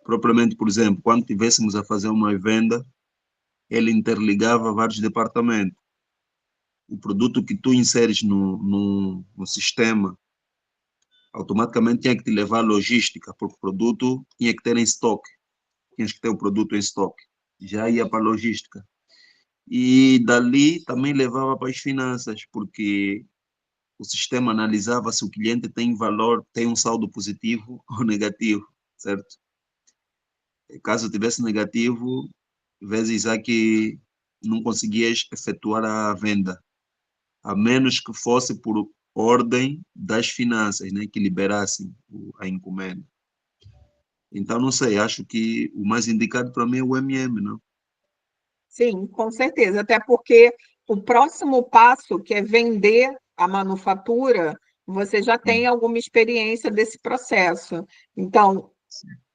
Propriamente, por exemplo, quando tivéssemos a fazer uma venda, ele interligava vários departamentos. O produto que tu inseres no sistema, automaticamente tinha que te levar à logística, porque o produto tinha que ter em estoque. Tinhas que ter o produto em estoque. Já ia para a logística. E dali também levava para as finanças, porque o sistema analisava se o cliente tem valor, tem um saldo positivo ou negativo, certo? Caso tivesse negativo, vezes há que não conseguias efetuar a venda, a menos que fosse por ordem das finanças, né, que liberassem a encomenda. Então, não sei, acho que o mais indicado para mim é o MM, não? Sim, com certeza, até porque o próximo passo, que é vender a manufatura, você já tem alguma experiência desse processo. Então,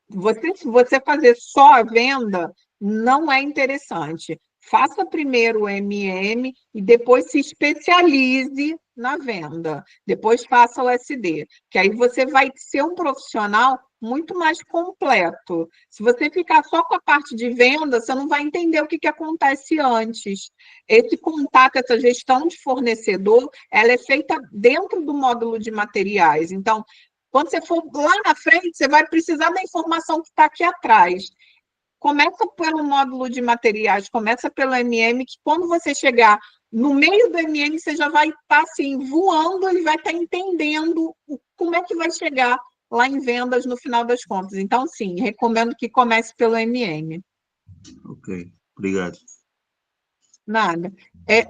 você fazer só a venda não é interessante. Faça primeiro o MM e depois se especialize na venda. Depois faça o SD, que aí você vai ser um profissional muito mais completo. Se você ficar só com a parte de venda, você não vai entender o que acontece antes. Esse contato, essa gestão de fornecedor, ela é feita dentro do módulo de materiais. Então, quando você for lá na frente, você vai precisar da informação que está aqui atrás. Começa pelo módulo de materiais, começa pelo MM, que quando você chegar no meio do MM, você já vai estar assim, voando e vai estar entendendo como é que vai chegar lá em vendas no final das contas. Então, sim, recomendo que comece pelo MM. Ok, obrigado. Nada.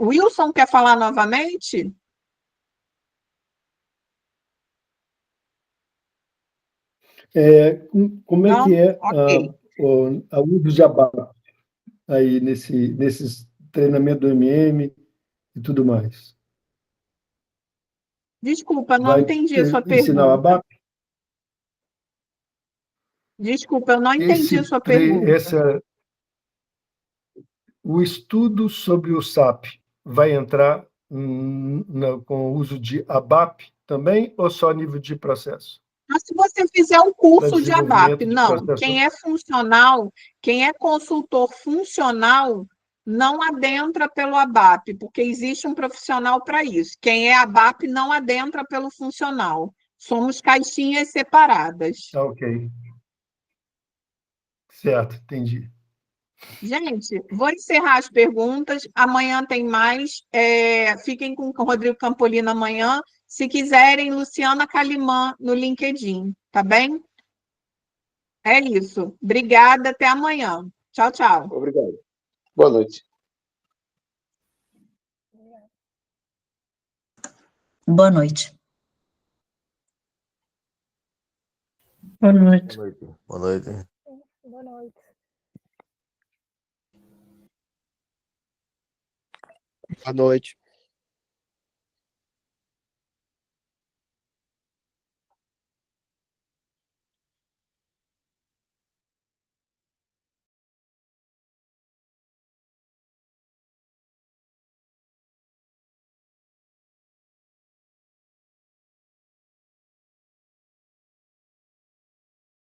Wilson quer falar novamente? Como é Não? que é Ok. a uso de ABAP aí nesses treinamento do MM e tudo mais? Desculpa, não Vai entendi a sua ensinar o pergunta. ABAP? Desculpa, eu não entendi a sua pergunta. O estudo sobre o SAP vai entrar com o uso de ABAP também, ou só a nível de processo? Mas se você fizer um curso de ABAP, desenvolvimento de não. processo. Quem é funcional, quem é consultor funcional, não adentra pelo ABAP, porque existe um profissional para isso. Quem é ABAP não adentra pelo funcional. Somos caixinhas separadas. Ok. Certo, entendi. Gente, vou encerrar as perguntas. Amanhã tem mais. Fiquem com o Rodrigo Campolino amanhã. Se quiserem, Luciana Calimã no LinkedIn, tá bem? É isso. Obrigada, até amanhã. Tchau, tchau. Obrigado. Boa noite. Boa noite. Boa noite. Boa noite. Boa noite. Boa noite.